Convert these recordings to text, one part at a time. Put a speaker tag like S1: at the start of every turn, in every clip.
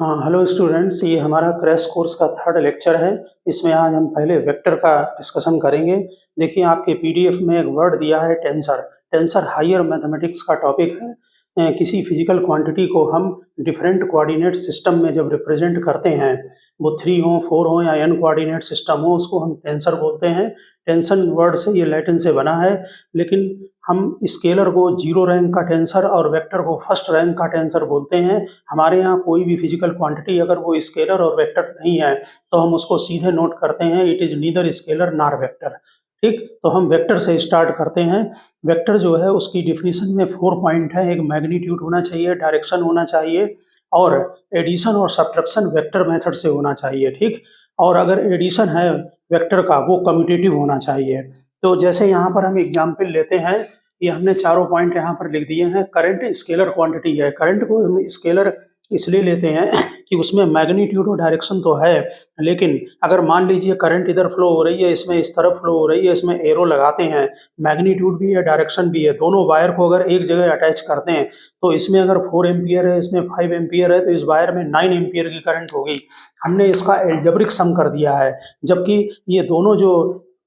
S1: हाँ, hello students, ये हमारा क्रैश कोर्स का थर्ड लेक्चर है। इसमें आज हम पहले वेक्टर का डिस्कशन करेंगे। देखिए, आपके पीडीएफ में एक वर्ड दिया है टेंसर। टेंसर हायर मैथमेटिक्स का टॉपिक है। किसी फिजिकल क्वांटिटी को हम डिफरेंट कोऑर्डिनेट सिस्टम में जब रिप्रेजेंट करते हैं, वो 3 हो, 4 हो या n कोऑर्डिनेट सिस्टम हो, उसको हम टेंसर बोलते हैं। टेंशन वर्ड से, ये लैटिन से बना है, लेकिन हम स्केलर को जीरो रैंक का टेंसर और वेक्टर को फर्स्ट रैंक का टेंसर बोलते हैं। हमारे यहाँ कोई भी फिजिकल क्वांटिटी अगर वो स्केलर और वेक्टर नहीं है, तो हम उसको सीधे नोट करते हैं, it is neither scalar nor vector. ठीक, तो हम वेक्टर से स्टार्ट करते हैं। वेक्टर जो है उसकी डिफिनीशन में 4 पॉइंट है। एक मैग्नीट्यूड होना चाहिए, डायरेक्शन होना चाहिए, और एडिशन और सब्ट्रैक्शन वेक्टर मेथड से होना चाहिए। ठीक, और अगर एडिशन है वेक्टर का, वो कम्यूटेटिव होना चाहिए। तो जैसे यहाँ पर हम एग्जाम्पल लेते हैं, ये हमने चारों पॉइंट यहाँ पर लिख दिए हैं। करंट स्केलर क्वांटिटी है। करंट को हम स्केलर इसलिए लेते हैं कि उसमें मैग्नीट्यूड और डायरेक्शन तो है, लेकिन अगर मान लीजिए करंट इधर फ्लो हो रही है, इसमें इस तरफ फ्लो हो रही है, इसमें एरो लगाते हैं, मैग्नीट्यूड भी है, डायरेक्शन भी है, दोनों वायर को अगर एक जगह अटैच करते हैं, तो इसमें अगर 4 एम्पियर है, इसमें 5 एम्पियर है, तो इस वायर में 9 एम्पियर की करंट होगी। हमने इसका एल्जेब्रिक सम कर दिया है, जबकि ये दोनों जो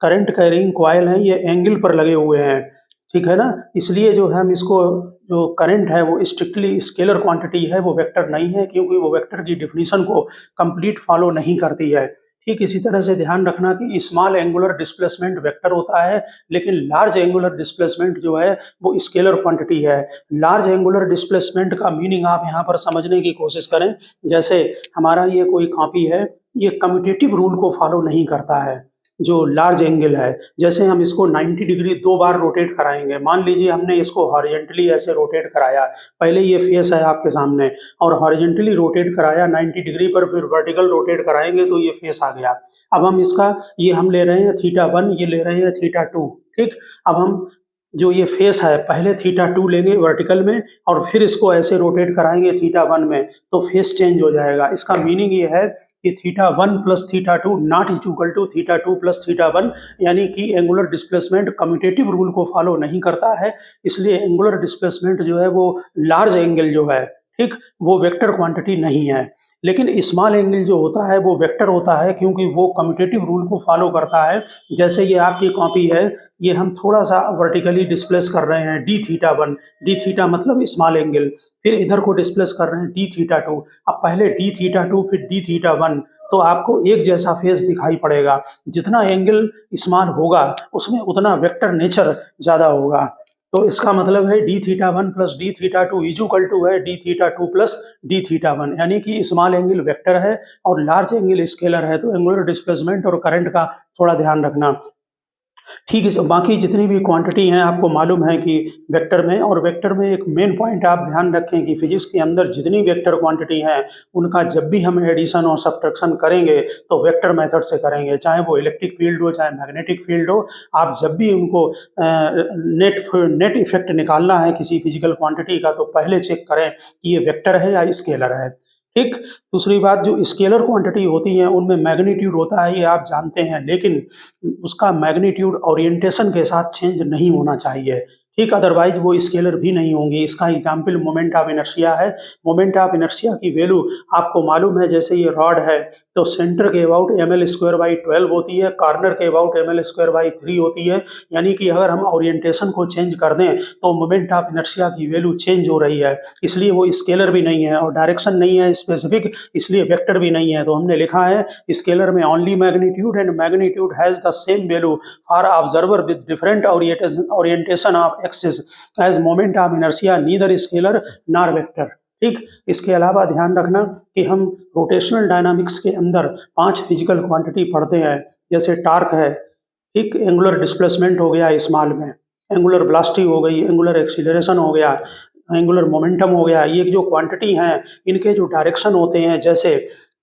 S1: करंट कैरिंग कॉइल हैं, ये एंगल पर लगे हुए हैं। ठीक है ना, इसलिए जो हम इसको, जो करंट है वो स्ट्रिक्टली स्केलर क्वांटिटी है, वो वेक्टर नहीं है, क्योंकि वो वेक्टर की डिफिनीशन को कंप्लीट फॉलो नहीं करती है। ठीक इसी तरह से ध्यान रखना कि स्मॉल एंगुलर डिस्प्लेसमेंट वेक्टर होता है, लेकिन लार्ज एंगुलर डिस्प्लेसमेंट जो है वो स्केलर क्वांटिटी है। लार्ज एंगुलर डिस्प्लेसमेंट का मीनिंग आप यहाँ पर समझने की कोशिश करें। जैसे हमारा ये कोई कॉपी है, ये कम्यूटेटिव रूल को फॉलो नहीं करता है। जो लार्ज एंगल है, जैसे हम इसको 90 डिग्री 2 बार रोटेट कराएंगे। मान लीजिए हमने इसको हॉरिजेंटली ऐसे रोटेट कराया, पहले ये फेस है आपके सामने, और हॉरिजेंटली रोटेट कराया 90 डिग्री पर, फिर वर्टिकल रोटेट कराएंगे तो ये फेस आ गया। अब हम इसका, ये हम ले रहे हैं θ1, ये ले रहे हैं θ2। ठीक, अब हम जो ये फेस है, पहले θ2 लेंगे वर्टिकल में, और फिर इसको ऐसे रोटेट कराएंगे θ1 में, तो फेस चेंज हो जाएगा। इसका मीनिंग ये है कि θ1 plus θ2 not equal to θ2 plus θ1, यानी कि एंगुलर डिस्प्लेसमेंट कम्यूटेटिव रूल को फॉलो नहीं करता है। इसलिए एंगुलर डिस्प्लेसमेंट जो है वो लार्ज एंगल जो है, ठीक, वो वेक्टर क्वांटिटी नहीं है। लेकिन स्मॉल एंगल जो होता है वो वेक्टर होता है, क्योंकि वो कम्यूटेटिव रूल को फॉलो करता है। जैसे ये आपकी कॉपी है, ये हम थोड़ा सा वर्टिकली डिस्प्लेस कर रहे हैं dθ1, dθ मतलब स्मॉल एंगल, फिर इधर को डिस्प्लेस कर रहे हैं dθ2। अब पहले dθ2 फिर dθ1, तो आपको एक जैसा फेस दिखाई पड़ेगा। जितना एंगल स्मॉल होगा उसमें उतना वेक्टर नेचर ज़्यादा होगा। तो इसका मतलब है dθ1 plus dθ2 is equal to है dθ2 प्लस dθ1, यानी कि स्मॉल एंगल वेक्टर है और लार्ज एंगल स्केलर है। तो एंगुलर डिस्प्लेसमेंट और करंट का थोड़ा ध्यान रखना। ठीक है, बाकी जितनी भी क्वांटिटी हैं आपको मालूम है कि वेक्टर में, और वेक्टर में एक मेन पॉइंट आप ध्यान रखें कि फिजिक्स के अंदर जितनी वेक्टर क्वांटिटी हैं, उनका जब भी हम एडिशन और सब्ट्रैक्शन करेंगे तो वेक्टर मेथड से करेंगे। चाहे वो इलेक्ट्रिक फील्ड हो, चाहे मैग्नेटिक फील्ड हो, आप जब भी उनको नेट इफेक्ट निकालना है किसी फिजिकल क्वांटिटी का, तो पहले चेक करें कि ये वेक्टर है या स्केलर है। ठीक, दूसरी बात, जो स्केलर क्वांटिटी होती है उनमें मैग्नीट्यूड होता है, ये आप जानते हैं, लेकिन उसका मैग्नीट्यूड ओरिएंटेशन के साथ चेंज नहीं होना चाहिए। ठीक, अदरवाइज वो स्केलर भी नहीं होंगे। इसका एग्जाम्पल मोमेंट ऑफ इनर्शिया है। मोमेंट ऑफ इनर्शिया की वैल्यू आपको मालूम है, जैसे ये रॉड है तो सेंटर के अबाउट ml²/12 होती है, कॉर्नर के अबाउट ml²/3 होती है। यानी कि अगर हम ओरिएंटेशन को चेंज कर दें तो मोमेंट ऑफ इनर्शिया की वैल्यू चेंज हो रही है, इसलिए वो स्केलर भी नहीं है, और डायरेक्शन नहीं है स्पेसिफिक, इसलिए वेक्टर भी नहीं है। तो हमने लिखा है स्केलर में only magnitude, and magnitude has the same value for observer with different orientation of axis as moment of inertia neither scalar nor vector. ठीक, इसके अलावा ध्यान रखना कि हम रोटेशनल डायनामिक्स के अंदर 5 फिजिकल क्वांटिटी पढ़ते हैं। जैसे टार्क है, ठीक, एंगुलर डिस्प्लेसमेंट हो गया स्मॉल में, एंगुलर वेलोसिटी हो गई, एंगुलर एक्सीलरेशन हो गया, एंगुलर मोमेंटम हो गया। ये जो क्वांटिटी हैं, इनके जो डायरेक्शन होते हैं, जैसे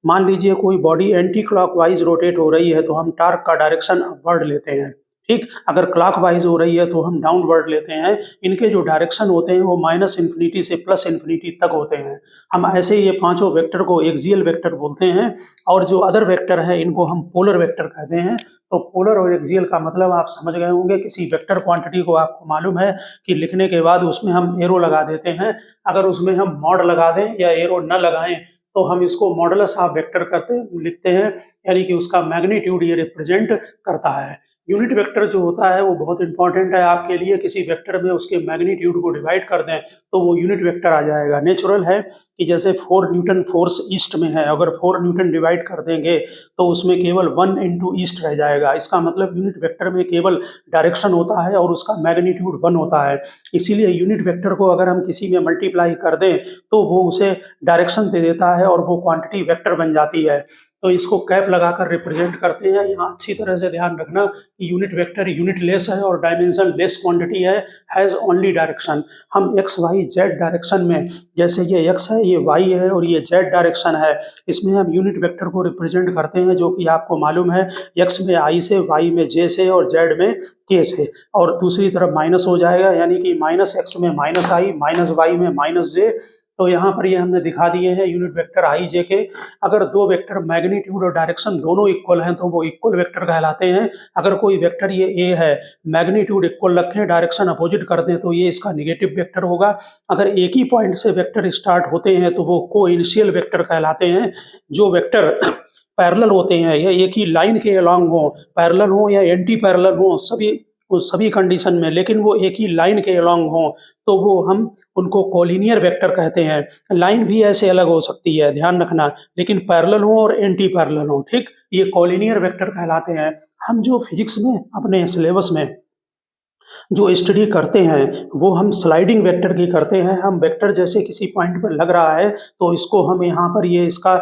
S1: मान लीजिए कोई बॉडी एंटी क्लॉकवाइज रोटेट हो रही है तो हम टार्क का डायरेक्शन अपवर्ड लेते हैं। ठीक, अगर क्लॉकवाइज हो रही है तो हम डाउनवर्ड लेते हैं। इनके जो डायरेक्शन होते हैं वो -इन्फिनिटी से +इन्फिनिटी तक होते हैं। हम ऐसे ये पांचों वेक्टर को एक्सियल वेक्टर बोलते हैं, और जो अदर वेक्टर है इनको हम पोलर वेक्टर कहते हैं। तो पोलर और एक्सियल का मतलब आप समझ गए होंगे। किसी वेक्टर क्वांटिटी को आपको मालूम है कि लिखने के बाद उसमें हम एरो लगा देते हैं। अगर उसमें हम मॉड लगा दें या एरो न लगाएं तो हम इसको मॉडुलस ऑफ वेक्टर करते लिखते हैं, यानी कि उसका मैग्नीट्यूड ये रिप्रेजेंट करता है। यूनिट वेक्टर जो होता है वो बहुत इंपॉर्टेंट है आपके लिए। किसी वेक्टर में उसके मैग्नीट्यूड को डिवाइड कर दें तो वो यूनिट वेक्टर आ जाएगा। नेचुरल है कि जैसे 4 न्यूटन फोर्स ईस्ट में है, अगर 4 न्यूटन डिवाइड कर देंगे तो उसमें केवल 1 इंटू ईस्ट रह जाएगा। इसका मतलब यूनिट वेक्टर में केवल डायरेक्शन होता है और उसका मैग्नीट्यूड 1 होता है। इसीलिए यूनिट वेक्टर को अगर हम किसी में मल्टीप्लाई कर दें तो वो उसे डायरेक्शन दे देता है और वो क्वांटिटी वेक्टर बन जाती है। तो इसको कैप लगाकर रिप्रेजेंट करते हैं। यहाँ अच्छी तरह से ध्यान रखना कि यूनिट वेक्टर यूनिट लेस है और डायमेंशन लेस क्वांटिटी है, हैज़ ओनली डायरेक्शन। हम एक्स वाई जेड डायरेक्शन में, जैसे ये एक्स है, ये वाई है और ये जेड डायरेक्शन है, इसमें हम यूनिट वेक्टर को रिप्रेजेंट करते हैं, जो कि आपको मालूम है एक्स में आई से, वाई में जे से और जेड में के से। और दूसरी तरफ माइनस हो जाएगा, यानी कि माइनस एक्स में माइनस आई, माइनस वाई में माइनस जे। तो यहाँ पर ये हमने दिखा दिए हैं यूनिट वेक्टर आई जे के। अगर दो वेक्टर मैग्नीट्यूड और डायरेक्शन दोनों इक्वल हैं तो वो इक्वल वेक्टर कहलाते हैं। अगर कोई वेक्टर ये ए है, मैग्नीट्यूड इक्वल रखें, डायरेक्शन अपोजिट कर दें तो ये इसका निगेटिव वेक्टर होगा। अगर एक ही पॉइंट से वेक्टर स्टार्ट होते हैं तो वो को इनिशियल वेक्टर कहलाते हैं। जो वेक्टर पैरेलल होते हैं या एक ही लाइन के अलॉन्ग हो, पैरेलल हो या एंटी पैरेलल हो, सभी कंडीशन में, लेकिन वो एक ही लाइन के अलॉन्ग हो तो वो हम उनको कोलिनियर वेक्टर कहते हैं। लाइन भी ऐसे अलग हो सकती है, ध्यान रखना, लेकिन पैरेलल हो और एंटी पैरेलल हो, ठीक, ये कोलिनियर वेक्टर कहलाते हैं। हम जो फिजिक्स में अपने सिलेबस में जो स्टडी करते हैं वो हम स्लाइडिंग वेक्टर की करते हैं। हम वेक्टर जैसे किसी पॉइंट पर लग रहा है तो इसको हम यहाँ पर, ये इसका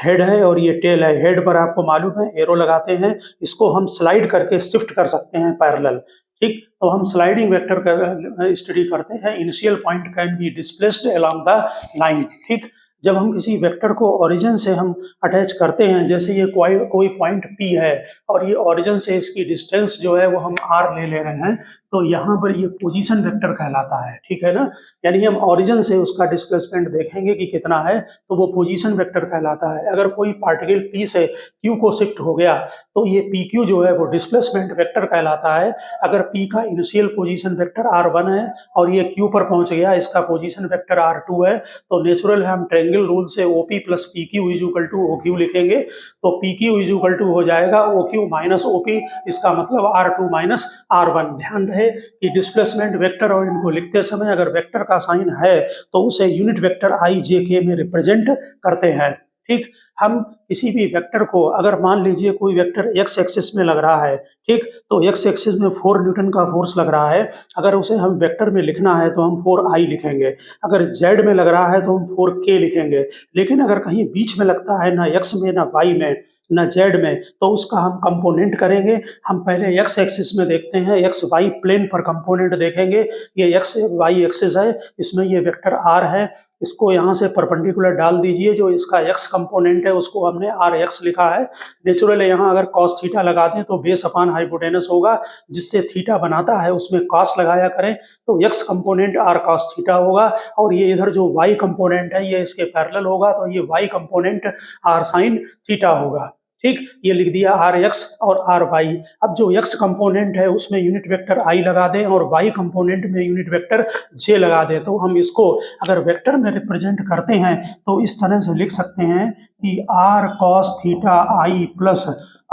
S1: हेड है और ये टेल है, हेड पर आपको मालूम है एरो लगाते हैं, इसको हम स्लाइड करके शिफ्ट कर सकते हैं पैरेलल, ठीक। तो हम स्लाइडिंग वेक्टर का स्टडी करते हैं। Initial point can be displaced along the line, ठीक। जब हम किसी वेक्टर को ओरिजिन से हम अटैच करते हैं, जैसे ये कोई पॉइंट P है और ये ओरिजिन से इसकी डिस्टेंस जो है वो हम r ले रहे हैं, तो यहाँ पर ये पोजीशन वेक्टर कहलाता है, ठीक है ना। यानी हम ओरिजिन से उसका डिस्प्लेसमेंट देखेंगे कि कितना है तो वो पोजीशन वेक्टर कहलाता है। अगर कोई पार्टिकल P से Q को शिफ्ट हो गया तो ये PQ जो है वो डिस्प्लेसमेंट वेक्टर कहलाता है। अगर P का इनिशियल पोजीशन वेक्टर r1 है और ये Q पर पहुंच गया, इसका पोजीशन वेक्टर r2 है, तो नेचुरल है हम ट्रायंगल रूल से OP plus PQ is equal to OQ लिखेंगे। तो PQ इज इक्वल टू हो जाएगा OQ माइनस OP, इसका मतलब R2 माइनस R1। ध्यान रहे कि डिस्प्लेसमेंट वेक्टर और इनको लिखते समय अगर वेक्टर का साइन है तो उसे यूनिट वेक्टर आई जे के में रिप्रेजेंट करते हैं, ठीक। हम किसी भी वेक्टर को, अगर मान लीजिए कोई वेक्टर एक्स एक्सिस में लग रहा है, ठीक, तो एक्स एक्सिस में 4 न्यूटन का फोर्स लग रहा है, अगर उसे हम वेक्टर में लिखना है तो हम 4i लिखेंगे। अगर जेड में लग रहा है तो हम 4k लिखेंगे। लेकिन अगर कहीं बीच में लगता है, ना एक्स में ना वाई में ना जेड में, तो उसका हम कंपोनेंट करेंगे। हम पहले एक्स एक्सिस में देखते हैं, एक्स वाई प्लेन पर कंपोनेंट देखेंगे। ये एक्स वाई एक्सिस है, इसमें ये वेक्टर आर है, इसको यहाँ से परपेंडिकुलर डाल दीजिए। जो इसका एक्स कंपोनेंट है उसको हमने आर एक्स लिखा है। नेचुरल यहाँ अगर कॉस थीटा लगा दें तो बेस अपान हाइपोटेनस होगा, जिससे थीटा बनाता है उसमें कॉस लगाया करें तो X component R cos theta होगा। और ये इधर जो वाई कंपोनेंट है ये इसके पैरेलल होगा, तो ये Y component R sine theta होगा, ठीक। ये लिख दिया आर एक्स और आर वाई। अब जो एक्स कंपोनेंट है उसमें यूनिट वेक्टर आई लगा दें और वाई कंपोनेंट में यूनिट वेक्टर जे लगा दें। तो हम इसको अगर वेक्टर में रिप्रेजेंट करते हैं तो इस तरह से लिख सकते हैं कि R cos theta I plus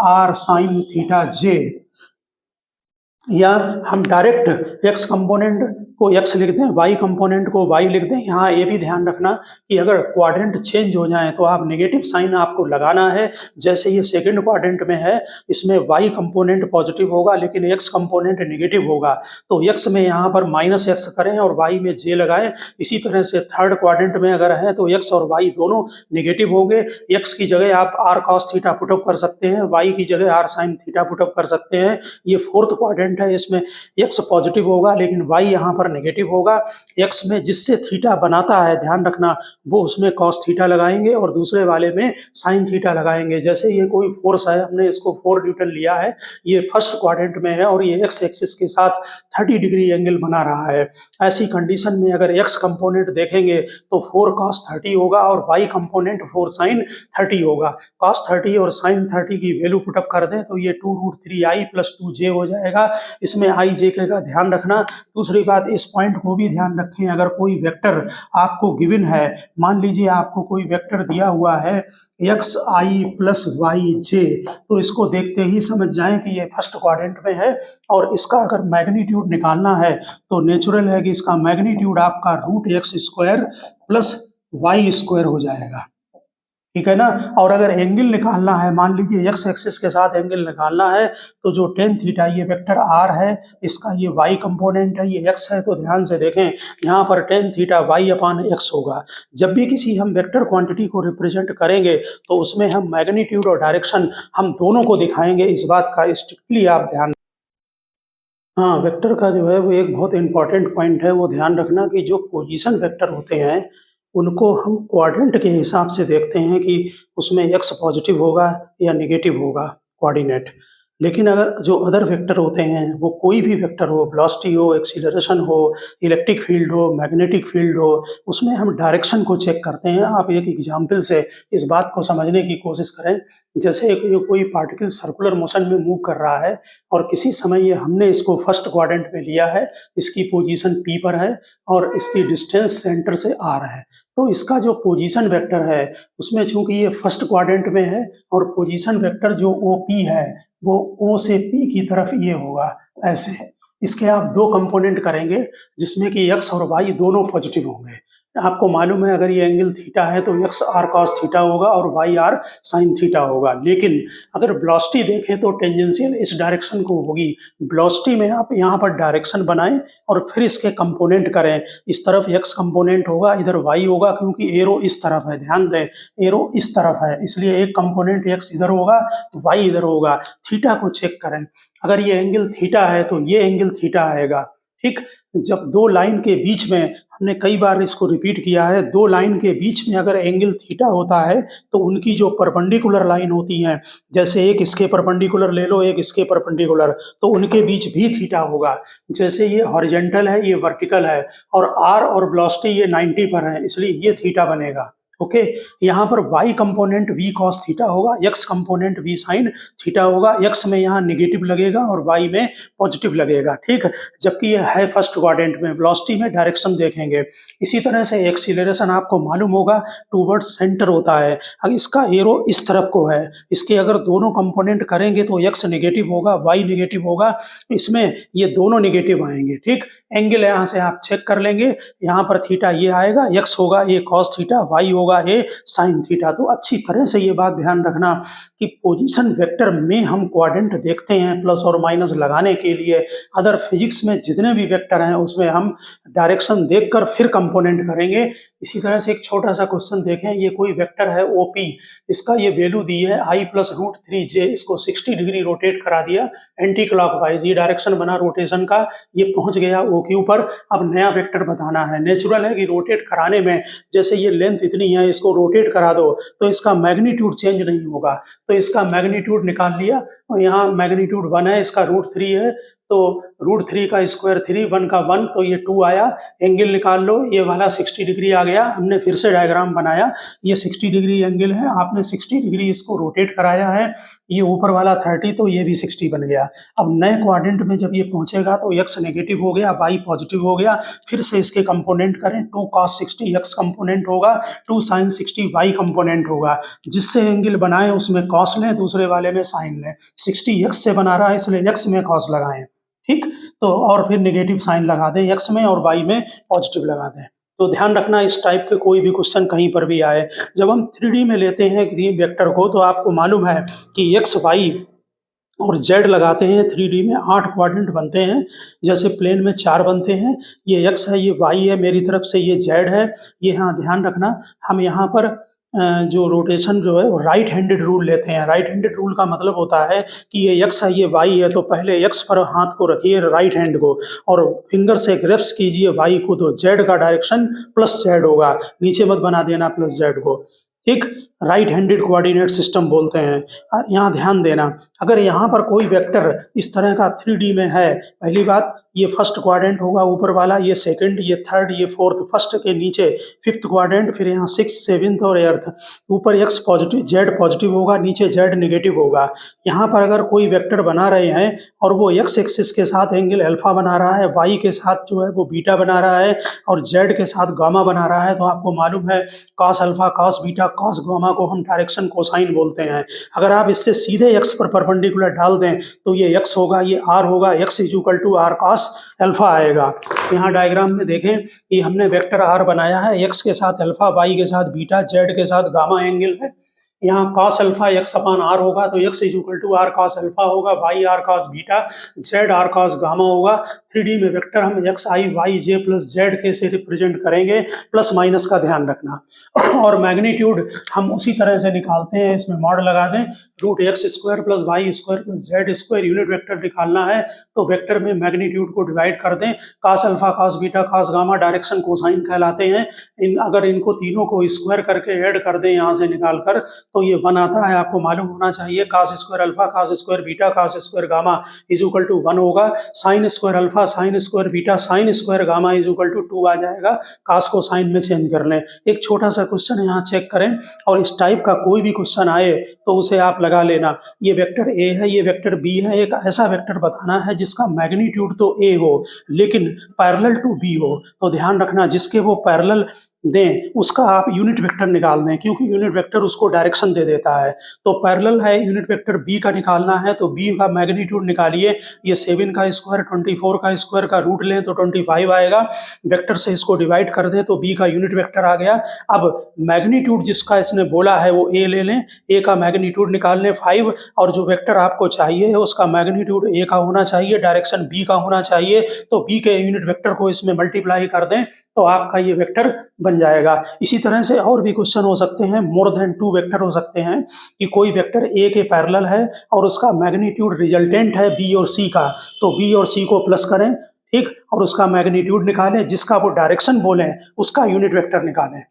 S1: R sine theta J, या हम डायरेक्ट एक्स कंपोनेंट को एक्स लिख दें, वाई कंपोनेंट को वाई लिख दें। यहाँ ये भी ध्यान रखना कि अगर क्वाड्रेंट चेंज हो जाए तो आप नेगेटिव साइन आपको लगाना है। जैसे ये सेकंड क्वाड्रेंट में है, इसमें वाई कंपोनेंट पॉजिटिव होगा लेकिन एक्स कंपोनेंट नेगेटिव होगा, तो एक्स में यहाँ पर माइनस एक्स करें और वाई में जे लगाएं। इसी तरह से थर्ड क्वाड्रेंट में अगर है तो एक्स और वाई दोनों नेगेटिव होंगे। एक्स की जगह आप आर कॉस थीटा पुटअप कर सकते हैं, वाई की जगह आर साइन थीटा पुटअप कर सकते हैं। ये फोर्थ क्वाड्रेंट है, इसमें एक्स पॉजिटिव होगा लेकिन वाई यहाँ पर नेगेटिव होगा। एक्स में जिससे थीटा बनाता है, ध्यान रखना, वो उसमें कॉस थीटा लगाएंगे और दूसरे वाले में साइन थीटा लगाएंगे। जैसे ये कोई फोर्स है, हमने इसको 4 न्यूटन लिया है, ये फर्स्ट क्वाड्रेंट में है और ये एक्स एक्सिस के साथ 30 डिग्री एंगल बना रहा है। ऐसी कंडीशन में अगर एक्स कंपोनेंट देखेंगे तो 4 cos 30 होगा और वाई कंपोनेंट 4 sin 30 होगा। cos 30 और sin 30 की वैल्यू पुटअप कर दें तो ये 2√3i + 2j हो जाएगा। इसमें i j का ध्यान रखना। दूसरी बात, इस पॉइंट को भी ध्यान रखें, अगर कोई वेक्टर आपको गिवन है, मान लीजिए आपको कोई वेक्टर दिया हुआ है एक्स आई प्लस वाई जे, तो इसको देखते ही समझ जाएं कि ये फर्स्ट क्वाड्रेंट में है, और इसका अगर मैग्नीट्यूड निकालना है तो नेचुरल है कि इसका मैग्नीट्यूड आपका root X square plus Y square हो जाएगा, ठीक है ना। और अगर एंगल निकालना है, मान लीजिए एक्स एक्सिस के साथ एंगल निकालना है, तो जो टेन थीटा ये वेक्टर आर है, इसका ये वाई कंपोनेंट है, ये एक्स है, तो ध्यान से देखें यहाँ पर टेन थीटा वाई अपान एक्स होगा। जब भी किसी हम वेक्टर क्वांटिटी को रिप्रेजेंट करेंगे तो उसमें हम मैग्नीट्यूड और डायरेक्शन हम दोनों को दिखाएंगे, इस बात का स्ट्रिक्टली आप ध्यान। हाँ, वेक्टर का जो है वो एक बहुत इंपॉर्टेंट पॉइंट है, वो ध्यान रखना कि जो पोजीशन वेक्टर होते हैं उनको हम क्वाड्रेंट के हिसाब से देखते हैं कि उसमें एक्स पॉजिटिव होगा या नेगेटिव होगा कोऑर्डिनेट। लेकिन अगर जो अदर वेक्टर होते हैं, वो कोई भी वेक्टर हो, वेलोसिटी हो, एक्सीलरेशन हो, इलेक्ट्रिक फील्ड हो, मैग्नेटिक फील्ड हो, उसमें हम डायरेक्शन को चेक करते हैं। आप एक एग्जाम्पल से इस बात को समझने की कोशिश करें। जैसे कोई पार्टिकल सर्कुलर मोशन में मूव कर रहा है और किसी समय ये हमने इसको फर्स्ट क्वाड्रेंट में लिया है, इसकी पोजीशन P पर है और इसकी डिस्टेंस सेंटर से R है, तो इसका जो पोजीशन वेक्टर है उसमें चूंकि ये फर्स्ट क्वाड्रेंट में है और पोजीशन वेक्टर जो OP है वो O से P की तरफ ये होगा ऐसे। इसके आप दो कंपोनेंट करेंगे जिसमें कि x और y दोनों पॉजिटिव होंगे। आपको मालूम है अगर ये एंगल थीटा है तो x r cos थीटा होगा और y r sin थीटा होगा। लेकिन अगर वेलोसिटी देखें तो टेंजेंशियल इस डायरेक्शन को होगी। वेलोसिटी में आप यहाँ पर डायरेक्शन बनाएं और फिर इसके कंपोनेंट करें। इस तरफ x कंपोनेंट होगा, इधर y होगा, क्योंकि एरो इस तरफ है, ध्यान दें एरो इस तरफ है, इसलिए एक कंपोनेंट x इधर होगा, y इधर होगा। थीटा को चेक करें, अगर ये एंगल थीटा है तो ये एंगल थीटा आएगा, ठीक। जब दो लाइन के बीच में, हमने कई बार इसको रिपीट किया है, दो लाइन के बीच में अगर एंगल थीटा होता है तो उनकी जो परपेंडिकुलर लाइन होती है, जैसे एक इसके परपेंडिकुलर ले लो, एक इसके परपेंडिकुलर, तो उनके बीच भी थीटा होगा। जैसे ये हॉरिजॉन्टल है, ये वर्टिकल है, और आर और वेलोसिटी ये 90 पर है, इसलिए ये थीटा बनेगा। ओके, यहाँ पर y component v cos theta होगा, x component v sin theta होगा। x में यहाँ नेगेटिव लगेगा और y में पॉजिटिव लगेगा, ठीक। जबकि ये है फर्स्ट क्वाड्रेंट में। वेलोसिटी में डायरेक्शन देखेंगे। इसी तरह से एक्सीलरेशन आपको मालूम होगा टूवर्ड सेंटर होता है। अगर इसका एरो इस तरफ को है, इसके अगर दोनों कंपोनेंट करेंगे तो x नेगेटिव होगा, y नेगेटिव होगा, इसमें ये दोनों नेगेटिव आएंगे, ठीक। एंगल यहाँ से आप चेक कर लेंगे, यहाँ पर थीटा ये आएगा, x होगा ये cos थीटा, y होगा ये साइन थीटा। तो अच्छी तरह से ये बात ध्यान रखना कि पोजीशन वेक्टर में हम क्वाड्रेंट देखते हैं प्लस और माइनस लगाने के लिए। अदर फिजिक्स में जितने भी वेक्टर हैं उसमें हम डायरेक्शन देखकर फिर कंपोनेंट करेंगे। इसी तरह से एक छोटा सा क्वेश्चन देखें, ये कोई वेक्टर है OP, इसका ये वैल्यू दी है I प्लस रूट 3j, इसको 60 डिग्री रोटेट करा दिया एंटी क्लॉकवाइज, ये डायरेक्शन बना रोटेशन का, ये पहुंच गया OQ पर। अब नया वेक्टर बताना है। नेचुरल है कि रोटेट कराने में, जैसे ये लेंथ इतनी है, इसको रोटेट करा दो तो इसका मैग्नीट्यूड चेंज नहीं होगा, तो इसका मैग्नीट्यूड निकाल लिया और यहाँ मैग्नीट्यूड 1 है, इसका रूट 3 है, तो रूट 3 का स्क्वायर 3, 1 का 1, तो ये 2 आया। एंगल निकाल लो, ये वाला 60 डिग्री आ गया। हमने फिर से डायग्राम बनाया, ये 60 डिग्री एंगल है, आपने 60 डिग्री इसको रोटेट कराया है, ये ऊपर वाला 30, तो ये भी 60 बन गया। अब नए क्वाड्रेंट में जब ये पहुंचेगा तो x नेगेटिव हो गया, y पॉजिटिव हो गया। फिर से इसके कंपोनेंट करें, 2 cos 60 x कंपोनेंट होगा, 2 sin 60 y कंपोनेंट होगा। जिससे एंगल बनाए उसमें cos लें, दूसरे वाले में sin लें। 60 x से बना रहा है इसलिए x में cos लगाएं, ठीक। तो और फिर नेगेटिव साइन लगा दें x में और y में पॉजिटिव लगा दें। तो ध्यान रखना इस टाइप के कोई भी क्वेश्चन कहीं पर भी आए, जब हम 3D में लेते हैं ग्रीन वेक्टर को, तो आपको मालूम है कि x y और z लगाते हैं 3D में 8 क्वाड्रेंट बनते हैं। जैसे प्लेन में 4 बनते हैं, ये x है, ये y है, मेरी तरफ से ये z है। ये हाँ ध्यान रखना, हम यहाँ पर जो रोटेशन जो है वो राइट हैंडेड रूल लेते हैं। राइट हैंडेड रूल का मतलब होता है कि ये x है, ये y है, तो पहले x पर हाथ को रखिए राइट हैंड को और फिंगर से ग्रैप्स कीजिए y को, तो z का डायरेक्शन प्लस z होगा, नीचे मत बना देना प्लस z को, एक राइट हैंडेड कोऑर्डिनेट सिस्टम बोलते हैं। यहाँ ध्यान देना, अगर यहाँ पर कोई वेक्टर इस तरह का 3D में है, पहली बात ये फर्स्ट क्वाड्रेंट होगा ऊपर वाला, ये सेकंड, ये थर्ड, ये फोर्थ, फर्स्ट के नीचे फिफ्थ क्वाड्रेंट, फिर यहाँ सिक्स, सेवेंथ और एर्थ। ऊपर एक्स पॉजिटिव, जेड पॉजिटिव होगा, नीचे जेड नेगेटिव होगा। यहाँ पर अगर कोई वेक्टर बना रहे हैं और वो एक्स एक्सिस के साथ एंगल अल्फा बना रहा है, वाई के साथ जो है वो बीटा बना रहा है और जेड के साथ गामा बना रहा है, तो आपको मालूम है cos alpha, cos beta, cos gamma को हम डायरेक्शन कोसाइन बोलते हैं। अगर आप इससे सीधे एक्स पर परपेंडिकुलर डाल दें तो ये एक्स होगा, ये आर होगा, X is equal to R cos alpha आएगा। यहाँ डायग्राम में देखें कि हमने वेक्टर आर बनाया है, एक्स के साथ अल्फा, वाई के साथ बीटा, जेड के साथ गामा एंगल है। यहाँ cos alpha X upon R होगा तो X is equal to R cos alpha होगा, Y R cos beta, Z R cos gamma होगा। 3D में वेक्टर हम X I Y J plus Z के से रिप्रेजेंट करेंगे, प्लस माइनस का ध्यान रखना। और मैग्नीट्यूड हम उसी तरह से निकालते हैं, इसमें मॉड लगा दें, root X square plus Y square plus Z square. Unit vector निकालना है तो वेक्टर में मैग्नीट्यूड को डिवाइड कर दें। cos alpha, cos beta, cos gamma direction cosine कहलाते हैं। अगर इनको तीनों को स्क्वायर करके ऐड कर दें यहाँ से निकाल कर, तो ये 1 आता है। आपको मालूम होना चाहिए cos square alpha, cos square beta, cos square gamma is equal to 1 होगा। sin square alpha, sin square beta, sin square gamma is equal to 2 आ जाएगा। cos को sin में चेंज कर लें। एक छोटा सा क्वेश्चन यहाँ चेक करें, और इस टाइप का कोई भी क्वेश्चन आए तो उसे आप लगा लेना। ये वेक्टर ए है, ये वेक्टर बी है। एक ऐसा वेक्टर बताना है जिसका मैग्नीट्यूड तो ए हो लेकिन पैरेलल टू बी हो। तो ध्यान रखना, जिसके वो पैरेलल दें उसका आप यूनिट वेक्टर निकाल दें, क्योंकि यूनिट वेक्टर उसको डायरेक्शन दे देता है। तो पैरेलल है, यूनिट वेक्टर बी का निकालना है तो बी का मैग्नीट्यूड निकालिए। ये 7 का स्क्वायर 24 का स्क्वायर का रूट लें तो 25 आएगा। वेक्टर से इसको डिवाइड कर दें तो बी का यूनिट वेक्टर आ गया। अब मैग्नीट्यूड जिसका इसने बोला है वो ए ले लें, ए का मैग्नीट्यूड निकाल लें 5, और जो वेक्टर आपको चाहिए है उसका मैग्नीट्यूड ए का होना चाहिए, डायरेक्शन बी का होना चाहिए। तो बी के यूनिट वेक्टर को इसमें मल्टीप्लाई कर दें तो आपका ये वेक्टर बन जाएगा। इसी तरह से और भी क्वेश्चन हो सकते हैं, मोर देन 2 वेक्टर हो सकते हैं कि कोई वेक्टर ए के पैरेलल है और उसका मैग्नीट्यूड रिजल्टेंट है बी और सी का, तो बी और सी को प्लस करें, ठीक, और उसका मैग्नीट्यूड निकालें, जिसका वो डायरेक्शन बोलें उसका यूनिट वेक्टर निकालें,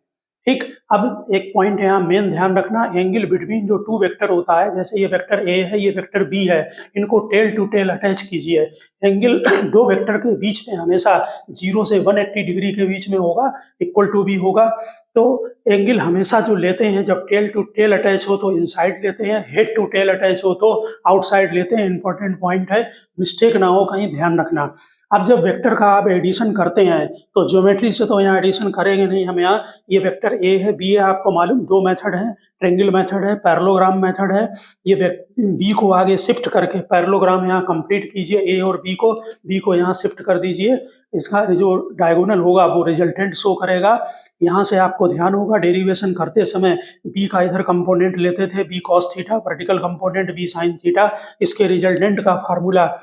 S1: ठीक। अब एक पॉइंट यहाँ मेन ध्यान रखना, एंगल बिटवीन जो 2 वेक्टर होता है, जैसे ये वेक्टर ए है, ये वेक्टर बी है, इनको टेल टू टेल अटैच कीजिए। एंगल 2 वेक्टर के बीच में हमेशा 0 से 180 डिग्री के बीच में होगा, इक्वल टू भी होगा। तो एंगल हमेशा जो लेते हैं, जब टेल टू टेल अटैच हो तो इनसाइड लेते हैं, हेड टू टेल अटैच हो तो आउटसाइड लेते हैं। इंपॉर्टेंट पॉइंट है, मिस्टेक ना हो कहीं, ध्यान रखना। अब जब वेक्टर का आप एडिशन करते हैं तो ज्योमेट्री से तो यहाँ एडिशन करेंगे नहीं हम। यहाँ ये वेक्टर ए है, बी है, आपको मालूम 2 मेथड है, ट्रेंगल मेथड है, पैरेललोग्राम मेथड है। ये बी को आगे शिफ्ट करके पैरेललोग्राम यहाँ कंप्लीट कीजिए, ए और बी को यहाँ शिफ्ट कर दीजिए। इसका जो डायगोनल होगा वो रिजल्टेंट शो करेगा। यहाँ से आपको ध्यान होगा डेरिवेशन करते समय बी का इधर कंपोनेंट लेते थे, B cos theta, vertical component B sine theta. इसके रिजल्टेंट का formula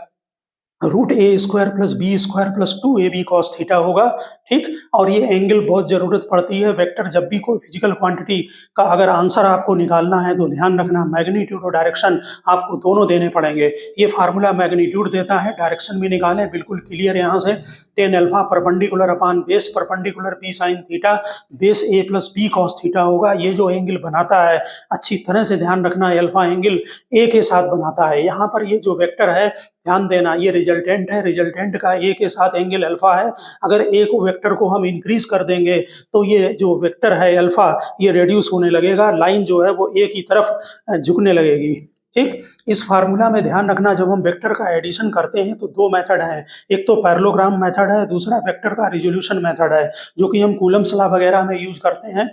S1: root A square plus B square plus 2ab cos theta होगा, ठीक। और ये एंगल बहुत जरूरत पड़ती है वेक्टर जब भी कोई फिजिकल क्वांटिटी का अगर आंसर आपको निकालना है तो ध्यान रखना मैग्नीट्यूड और डायरेक्शन आपको दोनों देने पड़ेंगे। ये फार्मूला मैग्नीट्यूड देता है, डायरेक्शन भी निकालें, बिल्कुल क्लियर। यहाँ से tan alpha perpendicular upon base perpendicular B sine theta, base A plus B cos theta होगा। ये जो एंगल बनाता है अच्छी तरह से ध्यान रखना, अल्फा एंगल ए के साथ बनाता है। यहाँ पर ये जो वेक्टर है ध्यान देना, ये रिजल्टेंट है, रिजल्टेंट का ए के साथ एंगल अल्फा है। अगर ए को वेक्टर को हम इंक्रीज कर देंगे तो ये जो वेक्टर है अल्फा ये रेड्यूस होने लगेगा, लाइन जो है वो ए की तरफ झुकने लगेगी, ठीक। इस फार्मूला में ध्यान रखना, जब हम वेक्टर का एडिशन करते हैं तो 2 मेथड हैं, एक तो पैरेललोग्राम मेथड है, दूसरा वेक्टर का रिजोल्यूशन मेथड है, जो कि हम कूलम्स लॉ वगैरह में यूज करते हैं।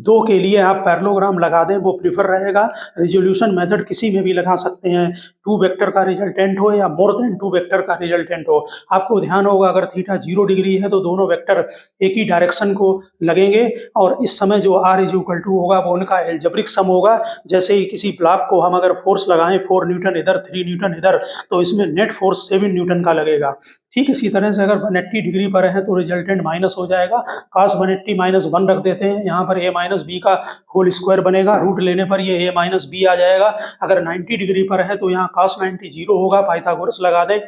S1: 2 के लिए आप पैरेललोग्राम लगा दें वो प्रीफर रहेगा। रिजोल्यूशन मेथड किसी में भी लगा सकते हैं, 2 वेक्टर का रिजल्टेंट हो या मोर देन 2 वेक्टर का रिजल्टेंट हो। आपको ध्यान होगा अगर थीटा 0 डिग्री है तो दोनों वेक्टर एक ही डायरेक्शन को लगेंगे, और इस समय जो r इज इक्वल टू होगा वो उनका एल्जेब्रिक सम होगा। जैसे ही किसी ब्लॉक को हम अगर फोर्स लगाएं 4 न्यूटन इधर 3 न्यूटन इधर, तो इसमें नेट फोर्स 7 न्यूटन का लगेगा, ठीक। इसी तरह से अगर 180 डिग्री पर है तो रिजल्टेंट माइनस हो जाएगा, cos 180 माइनस 1 रख देते हैं, यहाँ पर a माइनस बी का होल स्क्वायर बनेगा, रूट लेने पर ये a माइनस बी आ जाएगा। अगर 90 डिग्री पर है तो यहाँ cos 90 0 होगा, पाइथागोरस लगा दें,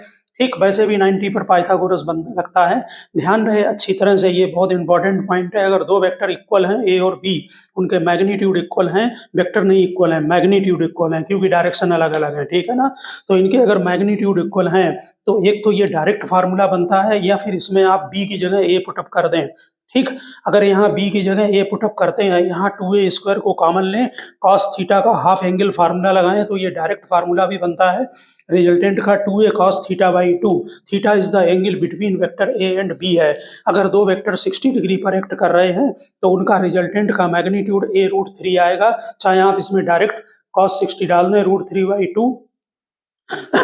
S1: ठीक, वैसे भी 90 पर पाइथागोरस बन लगता है। ध्यान रहे अच्छी तरह से, ये बहुत इंपॉर्टेंट पॉइंट है। अगर दो वेक्टर इक्वल हैं ए और बी, उनके मैग्नीट्यूड इक्वल हैं, वेक्टर नहीं इक्वल है, मैग्नीट्यूड इक्वल है, क्योंकि डायरेक्शन अलग अलग है, ठीक है ना। तो इनके अगर मैग्नीट्यूड इक्वल हैं तो एक तो ये डायरेक्ट फार्मूला बनता है, या फिर इसमें आप बी की जगह ए पुटअप कर दें। ठीक, अगर यहाँ बी की जगह ए पुटअप करते हैं, यहाँ 2a² को कॉमन लें, cos थीटा का हाफ एंगल फार्मूला लगाएं तो ये डायरेक्ट फार्मूला भी बनता है। रिजल्टेंट का 2a cos theta by 2, theta is the angle between vector A and B है। अगर दो वेक्टर 60 डिग्री पर एक्ट कर रहे हैं तो उनका रिजल्टेंट का मैग्नीट्यूड a√3 आएगा। चाहे आप इसमें डायरेक्ट cos 60 डाल दें, √3/2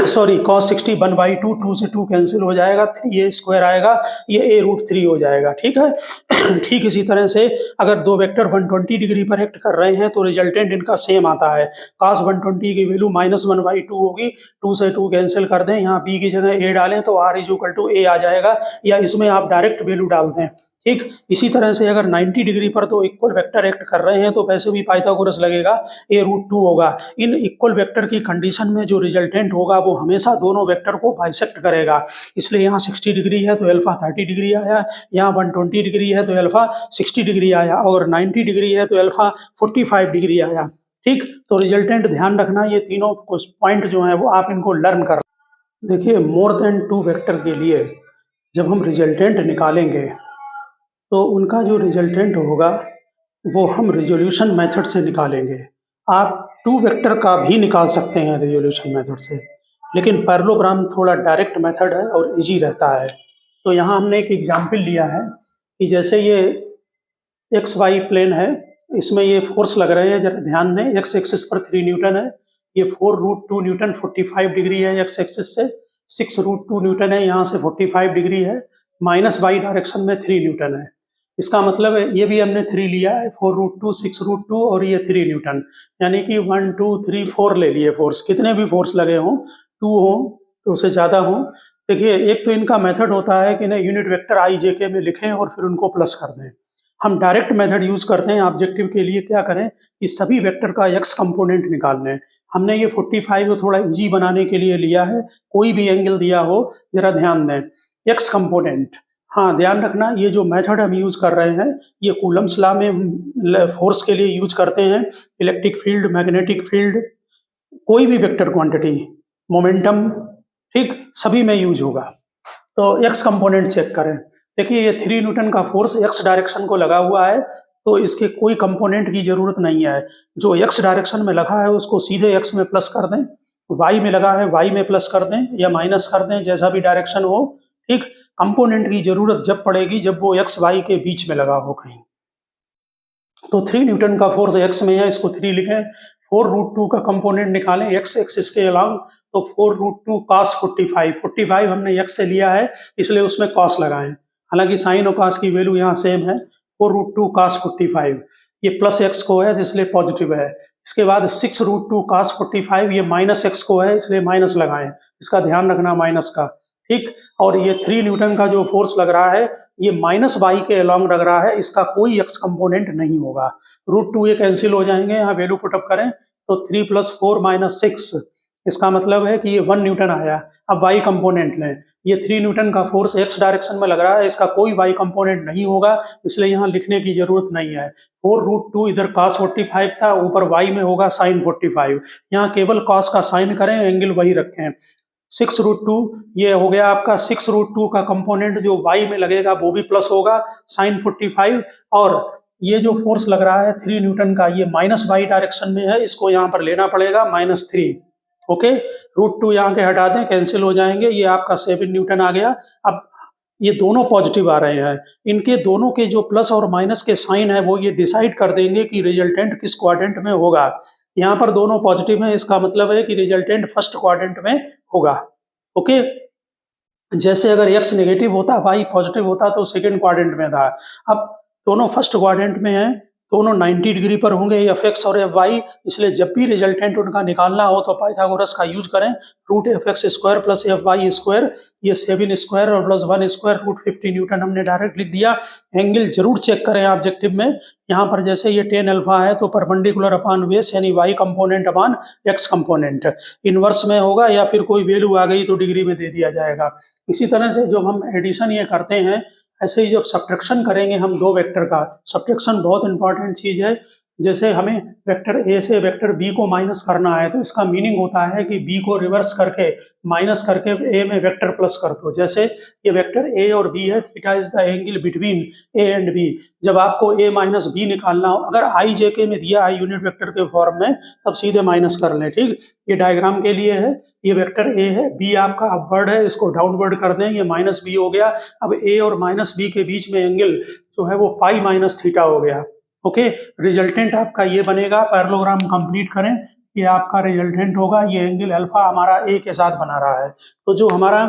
S1: सॉरी cos 60 1/2, 2 से 2 कैंसिल हो जाएगा, 3a² आएगा, ये a√3 हो जाएगा, ठीक है। ठीक इसी तरह से अगर दो वेक्टर 120 डिग्री पर एक्ट कर रहे हैं तो रिजल्टेंट इनका सेम आता है। cos 120 की वैल्यू -1/2 होगी, 2 से 2 कैंसिल कर दें, यहाँ b की जगह a डालें तो r = a आ जाएगा, या इसमें आप डायरेक्ट वैल्यू डाल दें। ठीक, इसी तरह से अगर 90 डिग्री पर तो इक्वल वेक्टर एक्ट कर रहे हैं तो वैसे भी पाइथागोरस लगेगा, a√2 होगा। इन इक्वल वेक्टर की कंडीशन में जो रिजल्टेंट होगा वो हमेशा दोनों वेक्टर को बाइसेक्ट करेगा। इसलिए यहाँ 60 डिग्री है तो अल्फा 30 डिग्री आया, यहाँ 120 डिग्री है तो अल्फा 60 डिग्री आया, और 90 डिग्री है तो अल्फा 45 डिग्री आया। ठीक, तो रिजल्टेंट ध्यान रखना, ये तीनों पॉइंट जो है वो आप इनको लर्न कर। देखिए, मोर देन 2 वेक्टर के लिए जब हम रिजल्टेंट निकालेंगे तो उनका जो रिजल्टेंट होगा वो हम रिजोल्यूशन मेथड से निकालेंगे। आप 2 वेक्टर का भी निकाल सकते हैं रिजोल्यूशन मेथड से, लेकिन पैरेललोग्राम थोड़ा डायरेक्ट मेथड है और इजी रहता है। तो यहाँ हमने एक एग्जाम्पल लिया है कि जैसे ये एक्स वाई प्लेन है, इसमें ये फोर्स लग रहे हैं, जरा ध्यान दें। एक्स एक्सिस पर 3 न्यूटन है, ये 4√2 न्यूटन 45 डिग्री है एक्स एक्सिस से, 6√2 न्यूटन है यहाँ से 45 डिग्री है, माइनस वाई डायरेक्शन में 3 न्यूटन है। इसका मतलब है ये भी हमने 3 लिया है, 4√2, 6√2 और ये 3 न्यूटन, यानी कि 1 2 3 4 ले लिए फोर्स। कितने भी फोर्स लगे हों, 2 हो तो उससे ज़्यादा हो। देखिए, एक तो इनका मेथड होता है कि ना यूनिट वेक्टर आई जे के में लिखें और फिर उनको प्लस कर दें। हम डायरेक्ट मेथड यूज करते हैं ऑब्जेक्टिव के लिए। क्या करें कि सभी वेक्टर का एक्स कंपोनेंट निकालने हैं। हमने ये 45 को थोड़ा इजी बनाने के लिए लिया है, कोई भी एंगल दिया हो जरा ध्यान दें। एक्स कंपोनेंट, हाँ ध्यान रखना, ये जो मेथड हम यूज कर रहे हैं ये कूलम्स लॉ में फोर्स के लिए यूज करते हैं। इलेक्ट्रिक फील्ड, मैग्नेटिक फील्ड, कोई भी वेक्टर क्वांटिटी, मोमेंटम, ठीक, सभी में यूज होगा। तो एक्स कंपोनेंट चेक करें। देखिए, ये 3 न्यूटन का फोर्स एक्स डायरेक्शन को लगा हुआ है, तो इसके कोई कंपोनेंट की जरूरत नहीं है। जो एक्स डायरेक्शन में लगा है उसको सीधे एक्स में प्लस कर दें, वाई में लगा है वाई में प्लस कर दें या माइनस कर दें, जैसा भी डायरेक्शन हो। ठीक, कंपोनेंट की जरूरत जब पड़ेगी जब वो एक्स वाई के बीच में लगा हो कहीं। तो 3 न्यूटन का फोर्स एक्स में है, इसको 3 लिखें। 4√2 का कंपोनेंट निकालें एक्स एक्सिस के अलॉन्ग, तो 4√2 cos 45 हमने एक्स से लिया है इसलिए उसमें cos लगाएं। हालांकि साइन और cos की वैल्यू यहाँ सेम है। 4√2 cos 45, ये प्लस एक्स को है इसलिए पॉजिटिव है। इसके बाद 6√2 cos 45, ये माइनस एक्स को है इसलिए माइनस लगाएं, इसका ध्यान रखना माइनस का। ठीक, और ये 3 न्यूटन का जो फोर्स लग रहा है ये माइनस वाई के अलॉन्ग लग रहा है, इसका कोई एक्स कंपोनेंट नहीं होगा। √2 ये कैंसिल हो जाएंगे, यहाँ वैल्यू पुटअप करें तो 3 + 4 - 6, इसका मतलब है कि ये 1 न्यूटन आया। अब वाई कंपोनेंट लें, ये 3 न्यूटन का फोर्स एक्स डायरेक्शन में लग रहा है, इसका कोई वाई कंपोनेंट नहीं होगा, इसलिए यहाँ लिखने की जरूरत नहीं है। 4√2 इधर cos 45 था, ऊपर वाई में होगा sin 45, यहाँ केवल cos का साइन करें, एंगल वही रखें। 6√2 ये हो गया आपका, 6√2 का कंपोनेंट जो y में लगेगा वो भी प्लस होगा sin 45, और ये जो फोर्स लग रहा है 3 न्यूटन का ये माइनस वाई डायरेक्शन में है, इसको यहाँ पर लेना पड़ेगा -3। ओके, √2 यहाँ के हटा दें, कैंसिल हो जाएंगे, ये आपका 7 न्यूटन आ गया। अब ये दोनों पॉजिटिव आ रहे हैं, इनके दोनों के जो प्लस और माइनस के साइन है वो ये डिसाइड कर देंगे कि रिजल्टेंट किस क्वाड्रेंट में होगा। यहाँ पर दोनों पॉजिटिव हैं, इसका मतलब है कि रिजल्टेंट फर्स्ट क्वाड्रेंट में होगा। ओके, जैसे अगर x नेगेटिव होता, y पॉजिटिव होता तो सेकंड क्वाड्रेंट में था। अब दोनों फर्स्ट क्वाड्रेंट में है दोनों 90 डिग्री पर होंगे एफ एक्स और एफ वाई, इसलिए जब भी रिजल्टेंट उनका निकालना हो तो पाइथागोरस का यूज करें। Root F X square plus F Y square, ये 7 स्क्वायर और प्लस 1 स्क्वायर रूट 50 न्यूटन हमने डायरेक्ट लिख दिया। एंगल जरूर चेक करें ऑब्जेक्टिव में, यहाँ पर जैसे ये टेन अल्फा है तो परपेंडिकुलर अपॉन बेस यानी Y component upon X component, inverse में होगा या फिर कोई वैल्यू आ गई तो डिग्री में दे दिया जाएगा। इसी तरह से जब हम एडिशन ये करते हैं, ऐसे ही जब सब्ट्रैक्शन करेंगे हम दो वेक्टर का, सब्ट्रैक्शन बहुत इंपॉर्टेंट चीज है। जैसे हमें वेक्टर ए से वेक्टर बी को माइनस करना है तो इसका मीनिंग होता है कि बी को रिवर्स करके माइनस करके ए में वेक्टर प्लस कर दो। जैसे ये वेक्टर ए और बी है, theta is the angle between A and B. जब आपको ए माइनस बी निकालना हो, अगर आई जे के में दिया है यूनिट वेक्टर के फॉर्म में, तब सीधे माइनस कर लें। ठीक, ये डायग्राम के लिए है। ये वेक्टर ए है, बी आपका अपवर्ड है, इसको डाउनवर्ड कर दें, ये माइनस बी हो गया। अब ए और माइनस बी के बीच में एंगल जो है वो पाई माइनस थीटा हो गया। ओके, रिजल्टेंट आपका ये बनेगा। पैरेललोग्राम कंप्लीट करें, ये आपका रिजल्टेंट होगा। ये एंगल अल्फा हमारा ए के साथ बना रहा है। तो जो हमारा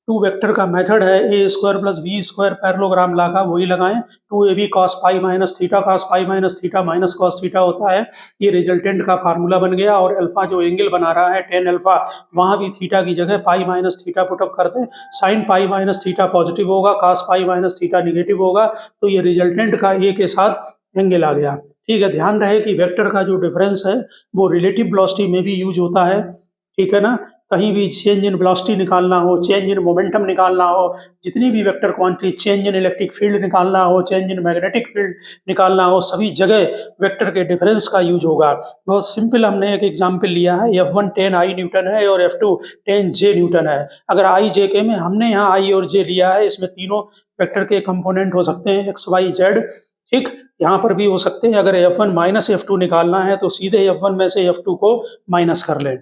S1: टू वेक्टर का मेथड है, A square plus B square parallelogram लगा वही लगाएं। 2ab cos pi minus theta cos pi minus theta minus cos theta होता है। ये रिजल्टेंट का फार्मूला बन गया। और अल्फा जो एंगल बना रहा है टेन अल्फा, वहां भी थीटा की जगह पाई माइनस थीटा पुटअप करते हैं। Sine pi minus theta positive होगा, cos pi minus theta negative होगा। तो ये रिजल्टेंट का ए के साथ एंगल आ गया। ठीक है, ध्यान रहे कि वेक्टर का जो डिफरेंस है वो रिलेटिव वेलोसिटी में भी यूज होता है। ठीक है ना, कहीं भी चेंज इन वेलोसिटी निकालना हो, चेंज इन मोमेंटम निकालना हो, जितनी भी vector quantity, change in electric field निकालना हो, चेंज इन मैग्नेटिक फील्ड निकालना हो, सभी जगह वेक्टर के डिफरेंस का यूज होगा। बहुत सिंपल, हमने एक एग्जांपल लिया है, F1 10 आई न्यूटन है और F2 10 जे न्यूटन है। अगर आई जे के में हमने यहाँ आई और जे लिया है, इसमें तीनों वेक्टर के कंपोनेंट हो सकते हैं एक्स वाई जेड। ठीक, यहाँ पर भी हो सकते हैं। अगर F1 माइनस F2 निकालना है तो सीधे F1 में से F2 को माइनस कर लें।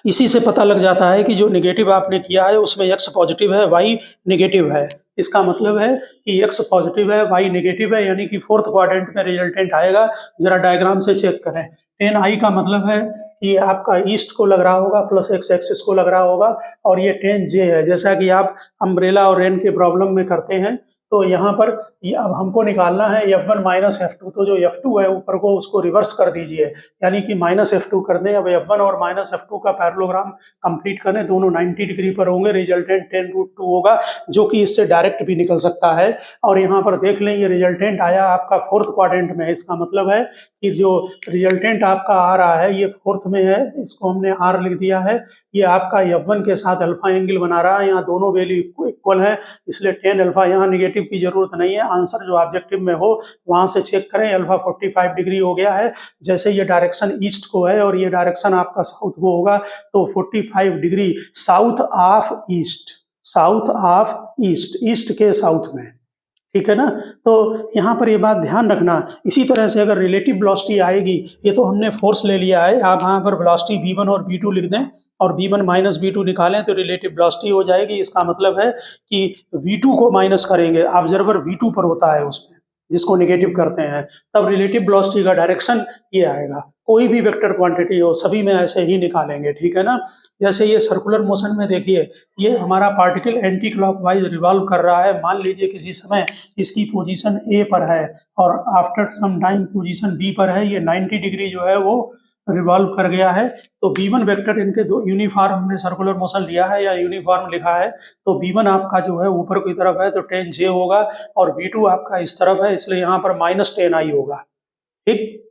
S1: इसी से पता लग जाता है कि जो नेगेटिव आपने किया है उसमें x पॉजिटिव है, y नेगेटिव है। इसका मतलब है कि x पॉजिटिव है, y नेगेटिव है, यानी कि फोर्थ क्वाड्रेंट में रिजल्टेंट आएगा। जरा डायग्राम से चेक करें। 10 आई का मतलब है कि आपका ईस्ट को लग रहा होगा प्लस x एक्सिस को लग रहा होगा, और ये 10 जे है। जैसा कि आप अम्ब्रेला और रेन के प्रॉब्लम में करते हैं, तो यहाँ पर अब हमको निकालना है F1 माइनस F2। तो जो F2 है ऊपर को उसको रिवर्स कर दीजिए, यानी कि माइनस F2 कर दें। अब F1 और माइनस F2 का पैरेललोग्राम कंप्लीट करें, दोनों 90 डिग्री पर होंगे, रिजल्टेंट 10√2 होगा, जो कि इससे डायरेक्ट भी निकल सकता है। और यहाँ पर देख लें, ये रिजल्टेंट आया आपका फोर्थ क्वाड्रेंट में। इसका मतलब है कि जो रिजल्टेंट आपका आ रहा है ये फोर्थ में है, इसको हमने R लिख दिया है। ये आपका F1 के साथ अल्फा एंगल बना रहा है, यहाँ दोनों वैल्यू इक्वल है, इसलिए 10 अल्फा, यहाँ निगेटिव की जरूरत नहीं है। आंसर जो ऑब्जेक्टिव में हो वहां से चेक करें। अल्फा 45 डिग्री हो गया है। जैसे ये डायरेक्शन ईस्ट को है और ये डायरेक्शन आपका साउथ को होगा, तो 45 degree south of east, south of east, east के साउथ में। ठीक है ना, तो यहाँ पर ये बात ध्यान रखना। इसी तरह से अगर रिलेटिव वेलोसिटी आएगी, ये तो हमने फोर्स ले लिया है, आप यहाँ पर वेलोसिटी v1 और v2 लिख दें और v1 माइनस v2 निकालें तो रिलेटिव वेलोसिटी हो जाएगी। इसका मतलब है कि v2 को माइनस करेंगे, ऑब्जर्वर v2 पर होता है उसमें, जिसको नेगेटिव करते हैं, तब रिलेटिव वेलोसिटी का डायरेक्शन ये आएगा। कोई भी वेक्टर क्वांटिटी हो सभी में ऐसे ही निकालेंगे। ठीक है ना, जैसे ये सर्कुलर मोशन में देखिए, ये हमारा पार्टिकल एंटी क्लॉकवाइज रिवॉल्व कर रहा है। मान लीजिए किसी समय इसकी पोजीशन ए पर है और after some time position B पर है, ये 90 डिग्री जो है वो रिवॉल्व कर गया है। तो v1 वेक्टर, इनके दो यूनिफॉर्म हमने सर्कुलर मोशन लिया है या यूनिफॉर्म लिखा है, तो v1 आपका जो है ऊपर की तरफ है तो 10 जे होगा, और v2 आपका इस तरफ है, इसलिए यहाँ पर माइनस 10 आई होगा। ठीक,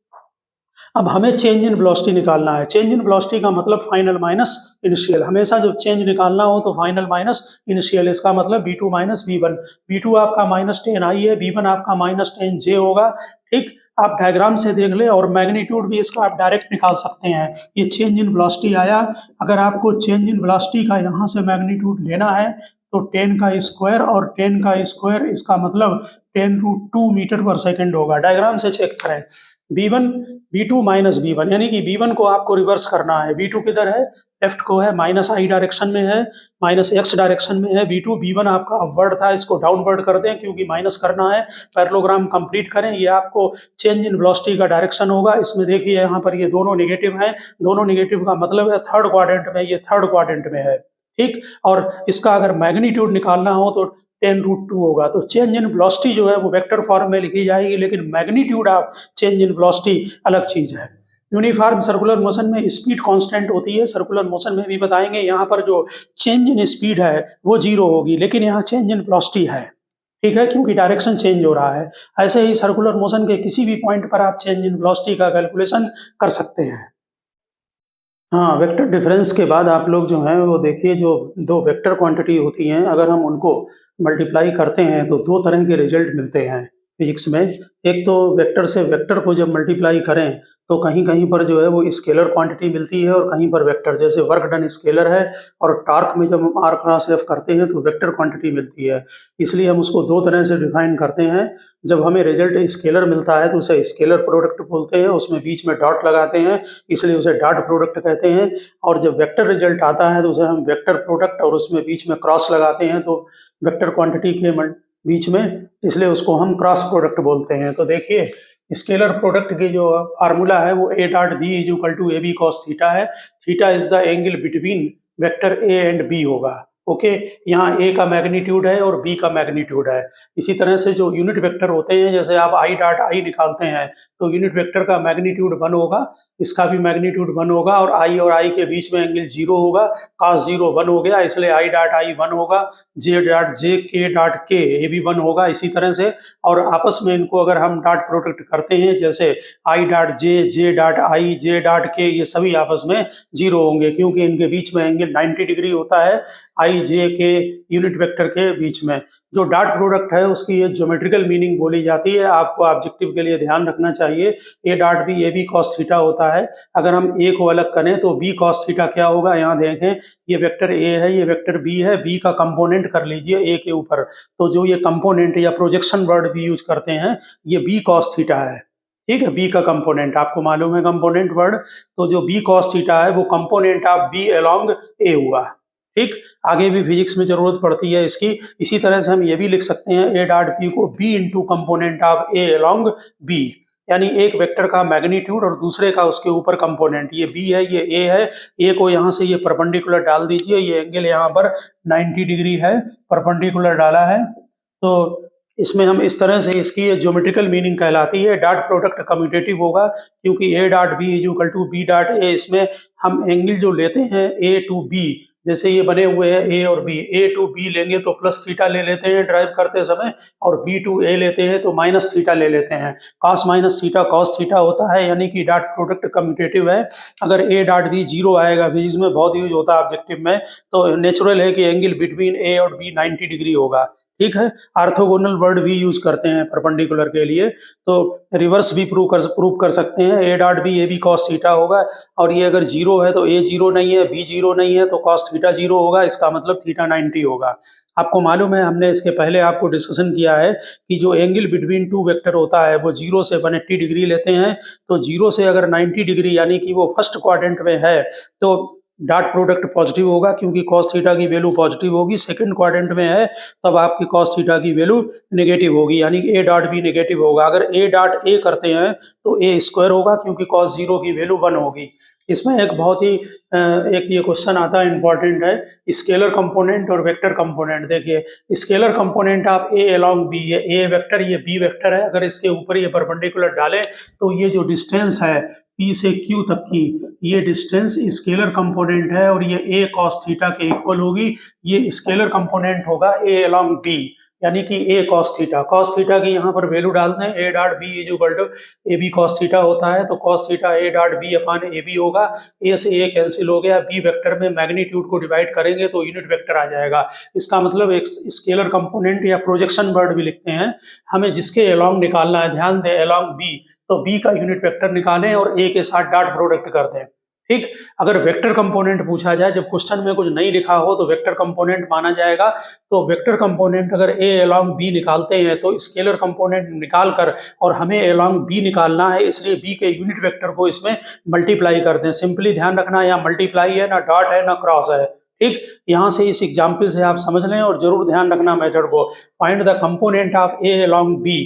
S1: अब हमें चेंज इन वेलोसिटी निकालना है। चेंज इन वेलोसिटी का मतलब फाइनल माइनस इनिशियल। हमेशा जब चेंज निकालना हो तो फाइनल माइनस इनिशियल। इसका मतलब v2 माइनस v1। v2 आपका माइनस 10 आई है, v1 आपका माइनस 10 जे होगा। ठीक, आप डायग्राम से देख ले, और मैग्नीट्यूड भी इसका आप डायरेक्ट निकाल सकते हैं। ये चेंज इन वेलोसिटी आया। अगर आपको चेंज इन वेलोसिटी का यहाँ से मैग्नीट्यूड लेना है तो 10 का स्क्वायर और 10 का स्क्वायर, इसका मतलब 10√2 मीटर पर सेकेंड होगा। डायग्राम से चेक करें। v1 v2 माइनस v1, यानी कि v1 को आपको रिवर्स करना है। v2 किधर है, लेफ्ट को है, माइनस आई डायरेक्शन में है, माइनस एक्स डायरेक्शन में है। v2 v1 आपका अपवर्ड था, इसको डाउनवर्ड कर दें क्योंकि माइनस करना है। पैरेललोग्राम कंप्लीट करें, ये आपको चेंज इन वेलोसिटी का डायरेक्शन होगा। इसमें देखिए यहाँ पर ये दोनों नेगेटिव हैं, दोनों नेगेटिव का मतलब है थर्ड क्वाड्रेंट में, ये थर्ड क्वाड्रेंट में है। ठीक, और इसका अगर मैग्नीट्यूड निकालना हो तो 10√2 होगा। तो चेंज इन वेलोसिटी जो है वो वेक्टर फॉर्म में लिखी जाएगी, लेकिन magnitude of change in velocity अलग चीज है। यूनिफॉर्म सर्कुलर मोशन में स्पीड कांस्टेंट होती है, सर्कुलर मोशन में भी बताएंगे। यहाँ पर जो चेंज इन स्पीड है वो 0 होगी, लेकिन यहाँ चेंज इन वेलोसिटी है, ठीक है, क्योंकि डायरेक्शन चेंज हो रहा है। ऐसे ही सर्कुलर मोशन के किसी भी पॉइंट पर आप चेंज इन वेलोसिटी का कैलकुलेशन कर सकते हैं। हाँ, वेक्टर डिफरेंस के बाद आप लोग जो हैं वो देखिए, जो दो वेक्टर क्वांटिटी होती हैं, अगर हम उनको मल्टीप्लाई करते हैं तो दो तरह के रिजल्ट मिलते हैं फिजिक्स में। एक तो वेक्टर से वेक्टर को जब मल्टीप्लाई करें तो कहीं-कहीं पर जो है वो स्केलर क्वांटिटी मिलती है और कहीं पर वेक्टर, जैसे वर्क डन स्केलर है और टॉर्क में जब हम आर क्रॉस एफ करते हैं तो वेक्टर क्वांटिटी मिलती है। इसलिए हम उसको दो तरह से डिफाइन करते हैं। जब हमें रिजल्ट स्केलर मिलता है तो उसे स्केलर प्रोडक्ट बोलते हैं, उसमें बीच में डॉट लगाते हैं, इसलिए उसे डॉट प्रोडक्ट कहते हैं। और जब वेक्टर रिजल्ट आता है तो उसे हम वेक्टर प्रोडक्ट और उसमें बीच में क्रॉस लगाते हैं, तो वेक्टर क्वांटिटी के बीच में, इसलिए उसको हम क्रॉस प्रोडक्ट बोलते हैं। तो देखिए, स्केलर प्रोडक्ट की जो फार्मूला है वो A dot B is equal to AB cos theta है। Theta is the angle between vector A and B होगा। ओके, यहाँ A का मैग्नीट्यूड है और B का मैग्नीट्यूड है। इसी तरह से जो यूनिट वेक्टर होते हैं, जैसे आप I डॉट I निकालते हैं तो यूनिट वेक्टर का मैग्नीट्यूड 1 होगा, इसका भी मैग्नीट्यूड 1 होगा, और I और I के बीच में एंगल 0 होगा। cos 0 1 हो गया, इसलिए I डॉट I 1 होगा। J dot J, K dot K ये भी 1 होगा इसी तरह से। और आपस में इनको अगर हम डॉट प्रोडक्ट करते हैं, जैसे I dot J, J dot I, J dot K, ये सभी आपस में 0 होंगे, क्योंकि इनके बीच में एंगल 90 डिग्री होता है I J के यूनिट वेक्टर के बीच में। जो डॉट प्रोडक्ट है उसकी ये ज्योमेट्रिकल मीनिंग बोली जाती है, आपको ऑब्जेक्टिव के लिए ध्यान रखना चाहिए। A dot B AB cos theta होता है। अगर हम A को अलग करें तो B cos थीटा क्या होगा, यहाँ देखें, ये वेक्टर A है, ये वेक्टर B है, B का कंपोनेंट कर लीजिए A के ऊपर, तो जो ये कंपोनेंट या प्रोजेक्शन वर्ड भी यूज करते हैं, ये B cos थीटा है, ठीक है। B का कंपोनेंट आपको मालूम है, कंपोनेंट वर्ड, तो जो B cos थीटा है वो component of B along A हुआ, ठीक। आगे भी फिजिक्स में जरूरत पड़ती है इसकी। इसी तरह से हम ये भी लिख सकते हैं A डॉट B को B into component of A along B, यानी एक वेक्टर का मैग्नीट्यूड और दूसरे का उसके ऊपर कंपोनेंट। ये B है, ये A है, A को यहाँ से ये परपेंडिकुलर डाल दीजिए, ये एंगल यहाँ पर 90 डिग्री है, परपेंडिकुलर डाला है, तो इसमें हम इस तरह से, इसकी ज्योमेट्रिकल मीनिंग कहलाती है। डॉट प्रोडक्ट कम्यूटेटिव होगा, क्योंकि A dot B is equal to B dot A, इसमें हम एंगल जो लेते हैं A टू B, जैसे ये बने हुए हैं A और B, A टू B लेंगे तो प्लस थीटा ले लेते हैं ड्राइव करते समय, और B टू A लेते हैं तो माइनस थीटा ले लेते हैं। Cos minus theta cos theta होता है, यानी कि डॉट प्रोडक्ट कम्यूटेटिव है। अगर A डॉट B 0 आएगा, फिजिक्स में बहुत यूज होता है ऑब्जेक्टिव में, तो नेचुरल है कि एंगल बिटवीन A और B 90 डिग्री होगा, ठीक है। ऑर्थोगोनल वर्ड भी यूज करते हैं परपेंडिकुलर के लिए, तो रिवर्स भी प्रूव कर सकते हैं। A dot B AB cos theta होगा, और ये अगर 0 है तो A 0 नहीं है, B 0 नहीं है, तो cos थीटा 0 होगा, इसका मतलब थीटा 90 होगा। आपको मालूम है, हमने इसके पहले आपको डिस्कशन किया है कि जो एंगल बिटवीन टू वेक्टर होता है वो 0 से 180 डिग्री लेते हैं। तो 0 से अगर 90 डिग्री यानी कि वो फर्स्ट क्वाड्रेंट में है तो डॉट प्रोडक्ट पॉजिटिव होगा, क्योंकि cos थीटा की वैल्यू पॉजिटिव होगी। सेकंड क्वाड्रेंट में है तब आपकी cos थीटा की वैल्यू नेगेटिव होगी, यानी कि A डॉट B नेगेटिव होगा। अगर A डॉट A करते हैं तो A स्क्वायर होगा, क्योंकि cos 0 की वैल्यू 1 होगी। इसमें एक बहुत ही एक ये क्वेश्चन आता है, इंपॉर्टेंट है, स्केलर कंपोनेंट और वेक्टर कंपोनेंट। देखिए, scalar component of A along B, ये A वेक्टर, ये B वेक्टर है, अगर इसके ऊपर ये परपेंडिकुलर डालें तो ये जो डिस्टेंस है P से Q तक की, ये डिस्टेंस स्केलर कंपोनेंट है, और ये A cos थीटा के इक्वल होगी। ये स्केलर कंपोनेंट होगा A along B, यानी कि A cos थीटा की यहाँ पर वैल्यू डाल दें। A dot B is equal to AB cos theta होता है, तो cos theta A dot B upon AB होगा। A से A कैंसिल हो गया, B वेक्टर में मैग्नीट्यूड को डिवाइड करेंगे तो यूनिट वेक्टर आ जाएगा। इसका मतलब एक स्केलर कंपोनेंट या प्रोजेक्शन वर्ड भी लिखते हैं। हमें जिसके अलोंग निकालना है, ध्यान दें, अलोंग B, तो B का यूनिट वेक्टर निकालें और A के साथ डॉट प्रोडक्ट कर दें, ठीक। अगर वेक्टर कंपोनेंट पूछा जाए, जब क्वेश्चन में कुछ नहीं लिखा हो तो वेक्टर कंपोनेंट माना जाएगा। तो वेक्टर कंपोनेंट अगर A along B निकालते हैं तो स्केलर कंपोनेंट निकाल कर, और हमें along B निकालना है, इसलिए B के यूनिट वेक्टर को इसमें मल्टीप्लाई कर दें। सिंपली ध्यान रखना, यहाँ मल्टीप्लाई है, ना डॉट है ना क्रॉस है, ठीक। यहाँ से इस एग्जाम्पल से आप समझ लें और जरूर ध्यान रखना मेथड को। Find the component of A along B,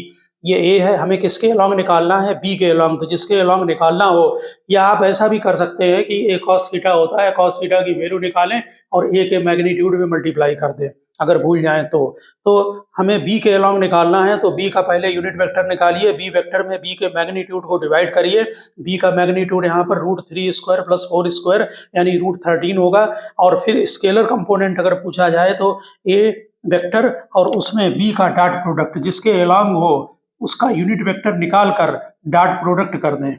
S1: ये ए है, हमें किसके अलोंग निकालना है, बी के अलोंग। तो जिसके अलोंग निकालना हो, या आप ऐसा भी कर सकते हैं कि ए कॉस थीटा होता है, कॉस थीटा की वैल्यू निकालें और ए के मैग्नीट्यूड में मल्टीप्लाई कर दें, अगर भूल जाएं तो हमें बी के अलोंग निकालना है, तो बी का पहले यूनिट वेक्टर निकालिए, बी वेक्टर में बी के मैग्नीट्यूड को डिवाइड करिए। बी का मैग्नीट्यूड यहाँ पर √3² + 4² यानी √13 होगा। और फिर स्केलर कंपोनेंट अगर पूछा जाए तो ए वेक्टर और उसमें बी का डॉट प्रोडक्ट, जिसके अलोंग हो उसका यूनिट वेक्टर निकाल कर डॉट प्रोडक्ट कर दें।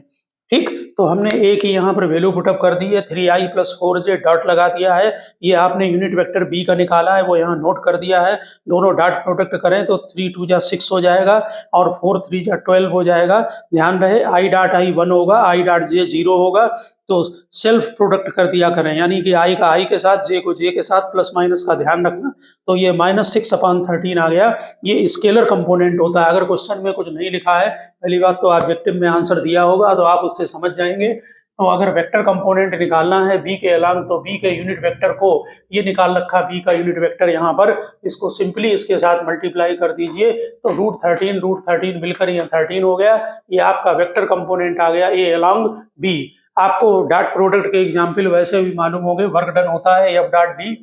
S1: ठीक, तो हमने ए की यहाँ पर वैल्यू पुटअप कर दी है, 3i + 4j डॉट लगा दिया है। ये आपने यूनिट वेक्टर बी का निकाला है, वो यहाँ नोट कर दिया है। दोनों डॉट प्रोडक्ट करें तो 3 2 जा 6 हो जाएगा और 4 3 जा 12 हो जाएगा। ध्यान रहे i डॉट i 1 होगा, i डॉट j 0 होगा। तो सेल्फ प्रोडक्ट कर दिया करें, यानी कि i का i के साथ, j को j के साथ, प्लस माइनस का ध्यान रखना। तो ये -6/13 आ गया। ये स्केलर कंपोनेंट होता है। अगर क्वेश्चन में कुछ नहीं लिखा है, पहली बात तो ऑब्जेक्टिव में आंसर दिया होगा तो आप उससे समझ जाएंगे। तो अगर वेक्टर कंपोनेंट निकालना है बी के अलोंग, तो बी के यूनिट वेक्टर को, ये निकाल रखा बी का यूनिट वेक्टर यहाँ पर, इसको सिंपली इसके साथ मल्टीप्लाई कर दीजिए तो √13 मिलकर ये 13 हो गया। ये आपका वेक्टर कंपोनेंट आ गया ए अलोंग बी। आपको डॉट प्रोडक्ट के एग्जाम्पल वैसे भी मालूम होंगे। वर्क डन होता है F dot D,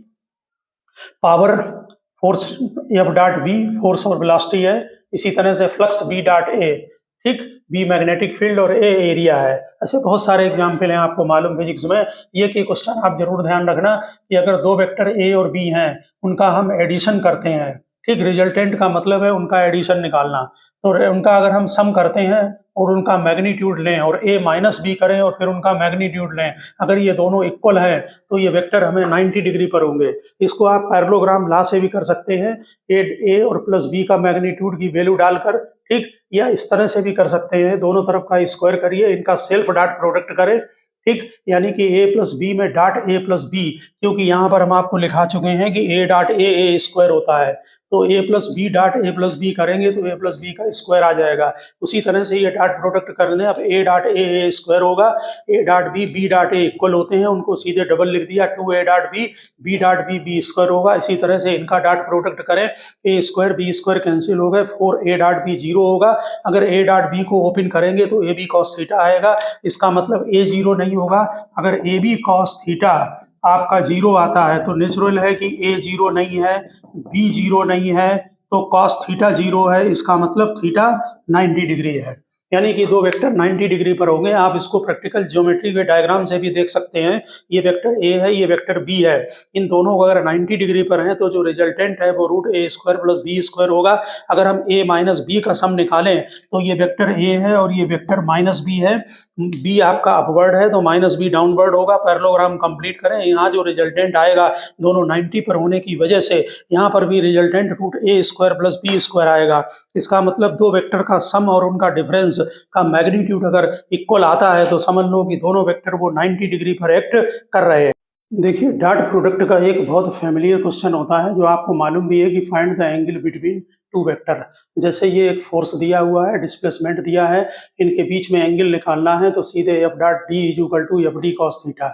S1: power force F dot B, force और वेलोसिटी है। इसी तरह से फ्लक्स बी डॉट ए, ठीक, बी मैग्नेटिक फील्ड और ए एरिया है। ऐसे बहुत सारे एग्जाम्पल हैं आपको मालूम फिजिक्स में। ये कि क्वेश्चन आप जरूर ध्यान रखना कि अगर दो वेक्टर ए और बी हैं, उनका हम एडिशन करते हैं, ठीक, रिजल्टेंट का मतलब है उनका एडिशन निकालना। तो उनका अगर हम सम करते हैं और उनका मैग्नीट्यूड लें और a माइनस बी करें और फिर उनका मैग्नीट्यूड लें, अगर ये दोनों इक्वल हैं तो ये वेक्टर हमें 90 डिग्री पर होंगे। इसको आप पैरेललोग्राम लॉ से भी कर सकते हैं, ए और प्लस बी का मैग्नीट्यूड की वैल्यू डालकर, ठीक, या इस तरह से भी कर सकते हैं, दोनों तरफ का स्क्वायर करिए, इनका सेल्फ डॉट प्रोडक्ट करें, ठीक, यानी कि a प्लस बी में डॉट a प्लस बी, क्योंकि यहाँ पर हम आपको लिखा चुके हैं कि a डॉट a स्क्वायर होता है, तो a plus B dot a plus B करेंगे तो a प्लस बी का स्क्वायर आ जाएगा। उसी तरह से ये डॉट प्रोडक्ट कर लें, अब a डॉट a स्क्वायर होगा, a dot b dot a equal होते हैं, उनको सीधे डबल लिख दिया, 2a dot b dot b square होगा। इसी तरह से इनका डॉट प्रोडक्ट करें, a square b square cancel हो गए, 4a डॉट b 0 होगा। अगर a डॉट b को ओपन करेंगे तो a b cos थीटा आएगा। इसका मतलब a 0 नहीं होगा। अगर ए बी कॉस थीटा आपका 0 आता है तो नेचुरल है कि a 0 नहीं है, b 0 नहीं है, तो कॉस थीटा 0 है। इसका मतलब थीटा 90 डिग्री है, यानी कि दो वेक्टर 90 डिग्री पर होंगे। आप इसको प्रैक्टिकल ज्योमेट्री के डायग्राम से भी देख सकते हैं। ये वेक्टर a है, ये वेक्टर b है, इन दोनों को अगर 90 डिग्री पर हैं तो जो रिजल्टेंट है वो √a² + b² होगा। अगर हम a माइनस बी का सम निकालें तो ये वेक्टर a है और ये वेक्टर -b है। b आपका अपवर्ड है तो -b डाउनवर्ड होगा। पैरेललोग्राम कंप्लीट करें, यहाँ जो रिजल्टेंट आएगा दोनों 90 पर होने की वजह से यहाँ पर भी रिजल्टेंट √a² + b² आएगा। इसका मतलब दो वेक्टर का सम और उनका डिफरेंस का मैग्नीट्यूड अगर इक्वल आता है तो समझ लो कि दोनों वेक्टर वो 90 डिग्री पर एक्ट कर रहे हैं। देखिए, डॉट प्रोडक्ट का एक बहुत फैमिलियर क्वेश्चन होता है जो आपको मालूम भी है कि find the angle between two vector. जैसे ये एक फोर्स दिया हुआ है, डिस्प्लेसमेंट दिया है, इनके बीच में एंगल निकालना है, तो सीधे F dot D = F D cos theta.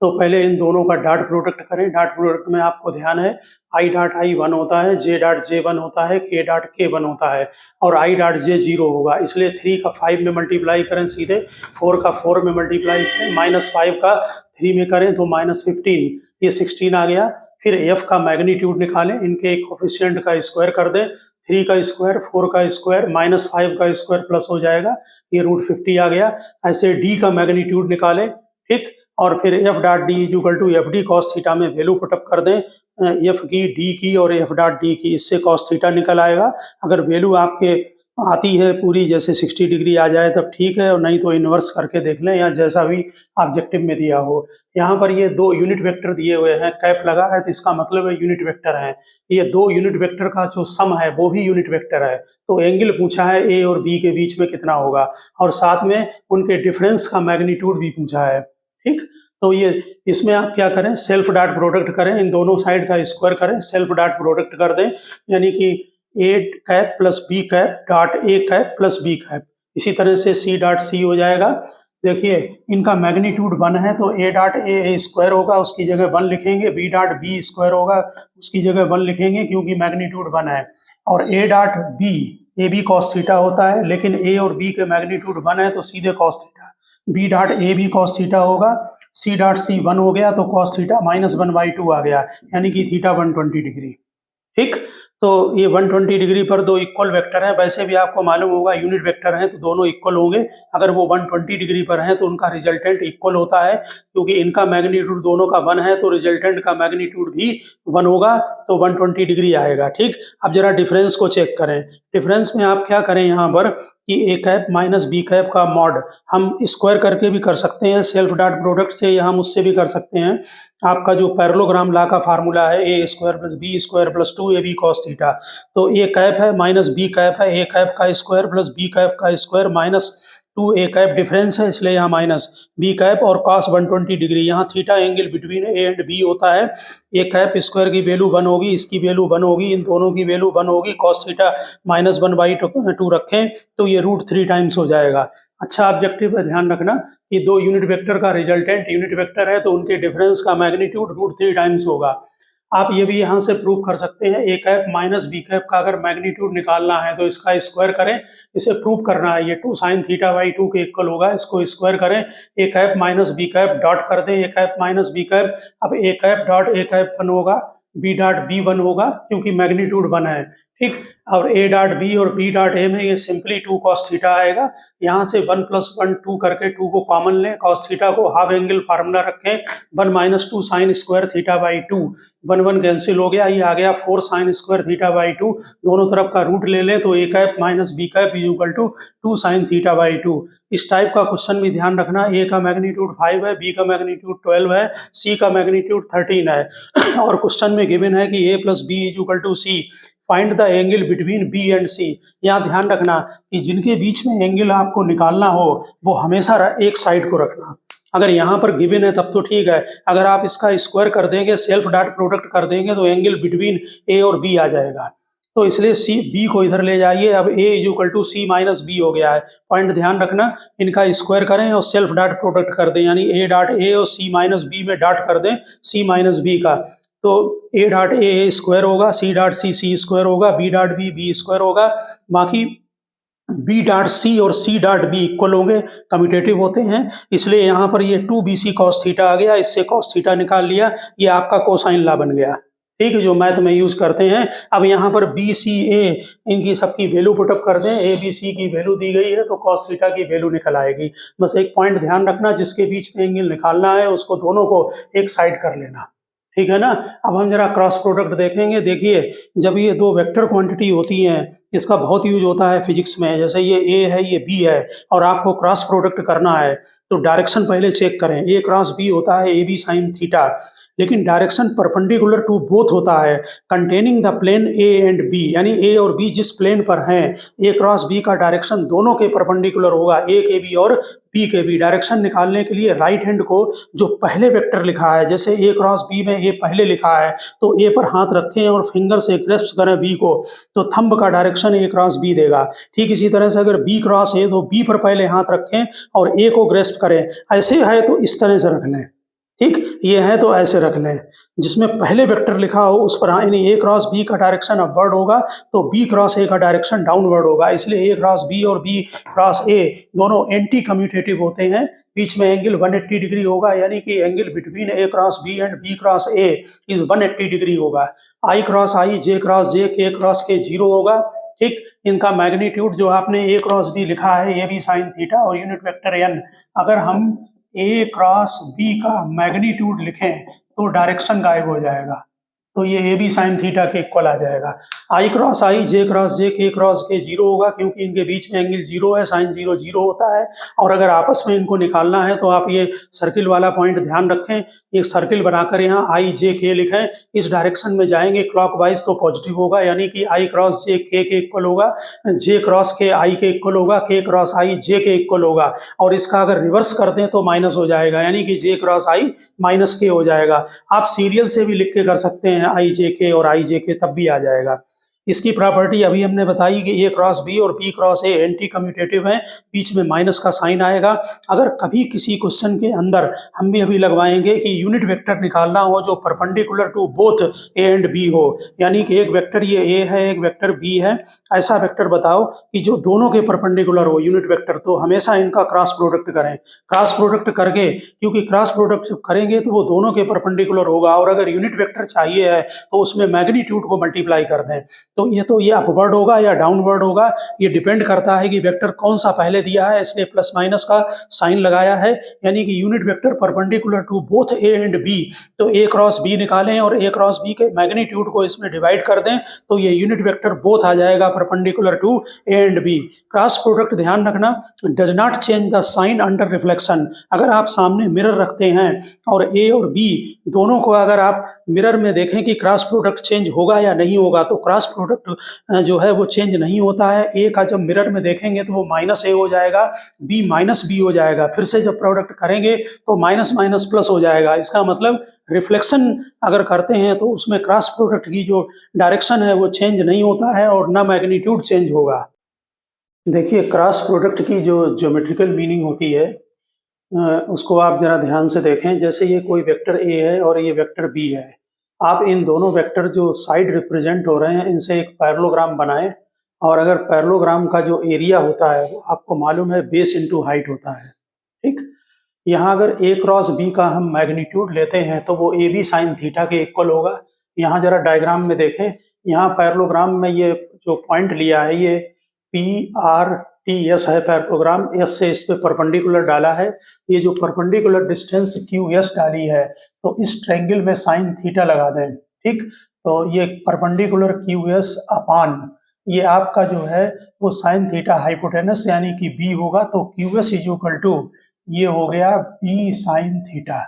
S1: तो पहले इन दोनों का डॉट प्रोडक्ट करें। डॉट प्रोडक्ट में आपको ध्यान है i डॉट i 1 होता है, j डॉट j 1 होता है, k डॉट k 1 होता है और i डॉट j 0 होगा। इसलिए 3 का 5 में मल्टीप्लाई करें सीधे, 4 का 4 में मल्टीप्लाई करें, -5 का 3 में करें तो -15, ये 16 आ गया। फिर f का मैग्नीट्यूड निकालें, इनके कोफिशिएंट का स्क्वायर कर दें, 3 का स्क्वायर, 4 का स्क्वायर, -5 का स्क्वायर प्लस हो जाएगा, ये √50 आ गया। ऐसे d का मैग्नीट्यूड निकालें, ठीक, और फिर f dot D = F D cos theta में वैल्यू पुटअप कर दें, f की, d की और f डॉट d की, इससे कॉस थीटा निकल आएगा। अगर वैल्यू आपके आती है पूरी, जैसे 60 डिग्री आ जाए तब ठीक है, और नहीं तो इन्वर्स करके देख लें या जैसा भी ऑब्जेक्टिव में दिया हो। यहाँ पर ये दो यूनिट वेक्टर दिए हुए हैं, कैप लगा है तो इसका मतलब है यूनिट वेक्टर है। ये दो यूनिट वेक्टर का जो सम है वो भी यूनिट वेक्टर है। तो एंगल पूछा है a और b के बीच में कितना होगा, और साथ में उनके डिफरेंस का मैग्नीट्यूड भी पूछा है, ठीक। तो ये इसमें आप क्या करें, सेल्फ डॉट प्रोडक्ट करें, इन दोनों साइड का स्क्वायर करें, सेल्फ डॉट प्रोडक्ट कर दें, यानी कि a cap plus b cap dot a cap plus b cap. इसी तरह से c डॉट c हो जाएगा। देखिए, इनका मैग्नीट्यूड 1 है तो a डॉट a स्क्वायर होगा, उसकी जगह 1 लिखेंगे, b डॉट b² होगा, उसकी जगह 1 लिखेंगे क्योंकि मैग्नीट्यूड 1 है, और a dot b A B cos theta होता है, लेकिन ए और बी के मैग्नीट्यूड 1 है तो सीधे cos theta. B dot A B cos theta होगा, सी डॉट सी 1 हो गया तो कॉस थीटा -1/2 आ गया, यानी कि थीटा 120 डिग्री। ठीक, तो ये 120 डिग्री पर दो इक्वल वेक्टर हैं। वैसे भी आपको मालूम होगा यूनिट वेक्टर हैं तो दोनों इक्वल होंगे। अगर वो 120 डिग्री पर हैं तो उनका रिजल्टेंट इक्वल होता है, क्योंकि इनका मैग्नीट्यूड दोनों का 1 है तो रिजल्टेंट का मैग्नीट्यूड भी 1 होगा, तो 120 डिग्री आएगा। ठीक, अब जरा डिफरेंस को चेक करें। डिफरेंस में आप क्या करें यहाँ पर कि ए कैप माइनस बी कैप का मॉड हम स्क्वायर करके भी कर सकते हैं, सेल्फ डॉट प्रोडक्ट से, या हम उससे भी कर सकते हैं। आपका जो पैरेललोग्राम लॉ का फार्मूला है A square plus B square plus 2ab cos theta, तो ए कैप है माइनस बी कैप है, ए कैप का स्क्वायर प्लस बी कैप का square minus 2a cap difference है, इसलिए यहाँ माइनस बी कैप और cos 120 डिग्री। यहाँ theta angle between A and B होता है। ए कैप स्क्वायर की वैल्यू 1 होगी, इसकी वैल्यू 1 होगी, इन दोनों की वैल्यू 1 होगी। cos थीटा -1/2 रखें तो ये √3 टाइम्स हो जाएगा। अच्छा, ऑब्जेक्टिव में ध्यान रखना कि दो यूनिट वेक्टर का रिजल्टेंट यूनिट वेक्टर है तो उनके डिफरेंस का मैग्नीट्यूड √3 टाइम्स होगा। आप ये भी यहाँ से प्रूव कर सकते हैं, ए कैप माइनस बी कैप का अगर मैग्नीट्यूड निकालना है तो इसका स्क्वायर करें, इसे प्रूव करना है। ये 2 sin θ/2 के इक्वल होगा, इसको स्क्वायर करें। A cap minus B cap dot कर दें, A cap minus B cap, अब A cap dot A cap 1 होगा, बी डॉट बी 1 होगा क्योंकि मैग्नीट्यूड 1 है। ठीक, और ए डॉट बी और बी डॉट ए में ये सिंपली 2 cos थीटा आएगा। यहाँ से 1 + 1 2 करके 2 को कॉमन लें, cos थीटा को हाफ एंगल फार्मूला रखें, 1 - 2 sin स्क्वायर θ/2, 1 1 कैंसिल हो गया, ये आ गया 4 sin स्क्वायर θ/2। दोनों तरफ का रूट ले लें तो A cap minus B cap equal to 2 sin θ/2। इस टाइप का क्वेश्चन भी ध्यान रखना, ए का मैग्नीट्यूड 5 है, बी का मैग्नीट्यूड 12 है, सी का मैग्नीट्यूड 13 है और क्वेश्चन में गिवन है कि a + b = c, find the angle between B and C. यहाँ ध्यान रखना कि जिनके बीच में एंगल आपको निकालना हो वो हमेशा एक साइड को रखना। अगर यहाँ पर गिवन है तब तो ठीक है, अगर आप इसका स्क्वायर कर देंगे, सेल्फ डॉट प्रोडक्ट कर देंगे तो एंगल बिटवीन ए और बी आ जाएगा, तो इसलिए सी बी को इधर ले जाइए। अब a = c - b हो गया है। पॉइंट ध्यान रखना, इनका स्क्वायर करें और सेल्फ डॉट प्रोडक्ट कर दें, यानी a डॉट a और c - b में डॉट कर दें c - b का, तो a डॉट a स्क्वायर होगा, c डॉट c स्क्वायर होगा, b डॉट b स्क्वायर होगा, बाकी b डॉट c और c डॉट b इक्वल होंगे, कम्यूटेटिव होते हैं, इसलिए यहाँ पर ये 2bc cos थीटा आ गया, इससे cos थीटा निकाल लिया, ये आपका कोसाइन लॉ बन गया। ठीक है, जो मैथ में यूज करते हैं। अब यहाँ पर बी सी ए इनकी सबकी वैल्यू पुटअप कर दें, ए बी सी की वैल्यू दी गई है तो cos थीटा की वैल्यू निकल आएगी। बस एक पॉइंट ध्यान रखना, जिसके बीच में एंगल निकालना है उसको दोनों को एक साइड कर लेना, ठीक है ना। अब हम जरा क्रॉस प्रोडक्ट देखेंगे। देखिए, जब ये दो वेक्टर क्वांटिटी होती हैं, इसका बहुत यूज होता है फिजिक्स में, जैसे ये ए है ये बी है और आपको क्रॉस प्रोडक्ट करना है तो डायरेक्शन पहले चेक करें। ए क्रॉस बी होता है ए बी साइन थीटा, लेकिन डायरेक्शन परपेंडिकुलर टू बोथ होता है, containing the plane A and B, यानी ए और बी जिस प्लेन पर हैं, ए क्रॉस बी का डायरेक्शन दोनों के परपेंडिकुलर होगा, ए के बी और बी के बी। डायरेक्शन निकालने के लिए राइट हैंड को जो पहले वेक्टर लिखा है, जैसे ए क्रॉस बी में ए पहले लिखा है तो ए पर हाथ रखें और फिंगर से ग्रेस्प करें बी को, तो थंब का डायरेक्शन ए क्रॉस बी देगा। ठीक इसी तरह से अगर बी क्रॉस ए तो बी पर पहले हाथ रखें और ए को ग्रेस्प करें। ऐसे है तो इस तरह से रख लें, ठीक, ये है तो ऐसे रख लें, जिसमें पहले वेक्टर लिखा हो उस पर, यानी ए क्रॉस बी का डायरेक्शन अपवर्ड होगा तो बी क्रॉस ए का डायरेक्शन डाउनवर्ड होगा, इसलिए ए क्रॉस बी और बी क्रॉस ए दोनों एंटी कम्यूटेटिव होते हैं। बीच में एंगल 180 डिग्री होगा, यानी कि angle between A cross B and B cross A is 180 degree होगा। I cross I, J cross जे, के क्रॉस के 0 होगा। ठीक, इनका मैग्नीट्यूड जो आपने ए क्रॉस बी लिखा है ए बी साइन थीटा और यूनिट वेक्टर एन, अगर हम ए क्रॉस बी का मैग्नीट्यूड लिखें तो डायरेक्शन गायब हो जाएगा, तो ये ए बी साइन थीटा के इक्वल आ जाएगा। आई क्रॉस आई, जे क्रॉस जे, के क्रॉस के 0 होगा, क्योंकि इनके बीच में एंगल 0 है, साइन 0 0 होता है। और अगर आपस में इनको निकालना है तो आप ये सर्किल वाला पॉइंट ध्यान रखें, एक सर्किल बनाकर यहाँ आई जे के लिखें, इस डायरेक्शन में जाएंगे क्लॉकवाइज तो पॉजिटिव होगा, यानी कि आई क्रॉस जे के इक्वल होगा, जे क्रॉस के आई के इक्वल होगा, के क्रॉस आई जे के इक्वल होगा। और इसका अगर रिवर्स कर दें तो माइनस हो जाएगा, यानी कि जे क्रॉस आई माइनस के हो जाएगा। आप सीरियल से भी लिख के कर सकते हैं आई जे के और आई जे के, तब भी आ जाएगा। इसकी प्रॉपर्टी अभी हमने बताई कि ए क्रॉस बी और B cross A anti commutative हैं, बीच में माइनस का साइन आएगा। अगर कभी किसी क्वेश्चन के अंदर हम भी अभी लगवाएंगे कि यूनिट वेक्टर निकालना हो जो perpendicular to both A and B हो, यानी कि एक वेक्टर ये ए है, एक वेक्टर बी है, ऐसा वेक्टर बताओ कि जो दोनों के परपेंडिकुलर हो यूनिट वेक्टर, तो हमेशा इनका क्रॉस प्रोडक्ट करें। क्रॉस प्रोडक्ट करके, क्योंकि क्रॉस प्रोडक्ट जब करेंगे तो वो दोनों के परपेंडिकुलर होगा, और अगर यूनिट वेक्टर चाहिए है तो उसमें मैग्नीट्यूड को मल्टीप्लाई कर दें। तो ये अपवर्ड होगा या डाउनवर्ड होगा, ये डिपेंड करता है कि वेक्टर कौन सा पहले दिया है, इसलिए प्लस माइनस का साइन लगाया है, यानी कि unit vector perpendicular to both A and B. तो ए क्रॉस बी निकालें और ए क्रॉस बी के मैग्नीट्यूड को इसमें डिवाइड कर दें, तो ये यूनिट वेक्टर बोथ आ जाएगा perpendicular to A and B. Cross product ध्यान रखना, does not change the sign under reflection. अगर आप सामने मिरर रखते हैं और ए और बी दोनों को अगर आप मिरर में देखें कि क्रॉस प्रोडक्ट चेंज होगा या नहीं होगा, तो क्रॉस प्रोडक्ट जो है वो चेंज नहीं होता है। ए का जब मिरर में देखेंगे तो वो माइनस ए हो जाएगा, बी माइनस बी हो जाएगा, फिर से जब प्रोडक्ट करेंगे तो माइनस माइनस प्लस हो जाएगा। इसका मतलब रिफ्लेक्शन अगर करते हैं तो उसमें क्रॉस प्रोडक्ट की जो डायरेक्शन है वो चेंज नहीं होता है और ना मैग्नीट्यूड चेंज होगा। देखिए, क्रॉस प्रोडक्ट की जो ज्योमेट्रिकल मीनिंग होती है उसको आप जरा ध्यान से देखें। जैसे ये कोई वेक्टर ए है और ये वेक्टर बी है, आप इन दोनों वेक्टर जो साइड रिप्रेजेंट हो रहे हैं इनसे एक पैरेललोग्राम बनाएं, और अगर पैरेललोग्राम का जो एरिया होता है वो आपको मालूम है बेस इंटू हाइट होता है, ठीक। यहाँ अगर ए क्रॉस बी का हम मैग्नीट्यूड लेते हैं तो वो ए बी साइन थीटा के इक्वल होगा। यहाँ जरा डायग्राम में देखें, यहाँ पैरेललोग्राम में ये जो पॉइंट लिया है ये पी आर टी एस है पैरेललोग्राम, एस से इस पे परपेंडिकुलर डाला है। ये जो परपेंडिकुलर डिस्टेंस क्यू एस डाली है तो इस ट्रायंगल में साइन थीटा लगा दें, ठीक। तो ये परपेंडिकुलर क्यू एस अपान ये आपका जो है वो साइन थीटा हाइपोटेनस यानी कि बी होगा, तो Q S is equal to ये हो गया बी साइन थीटा।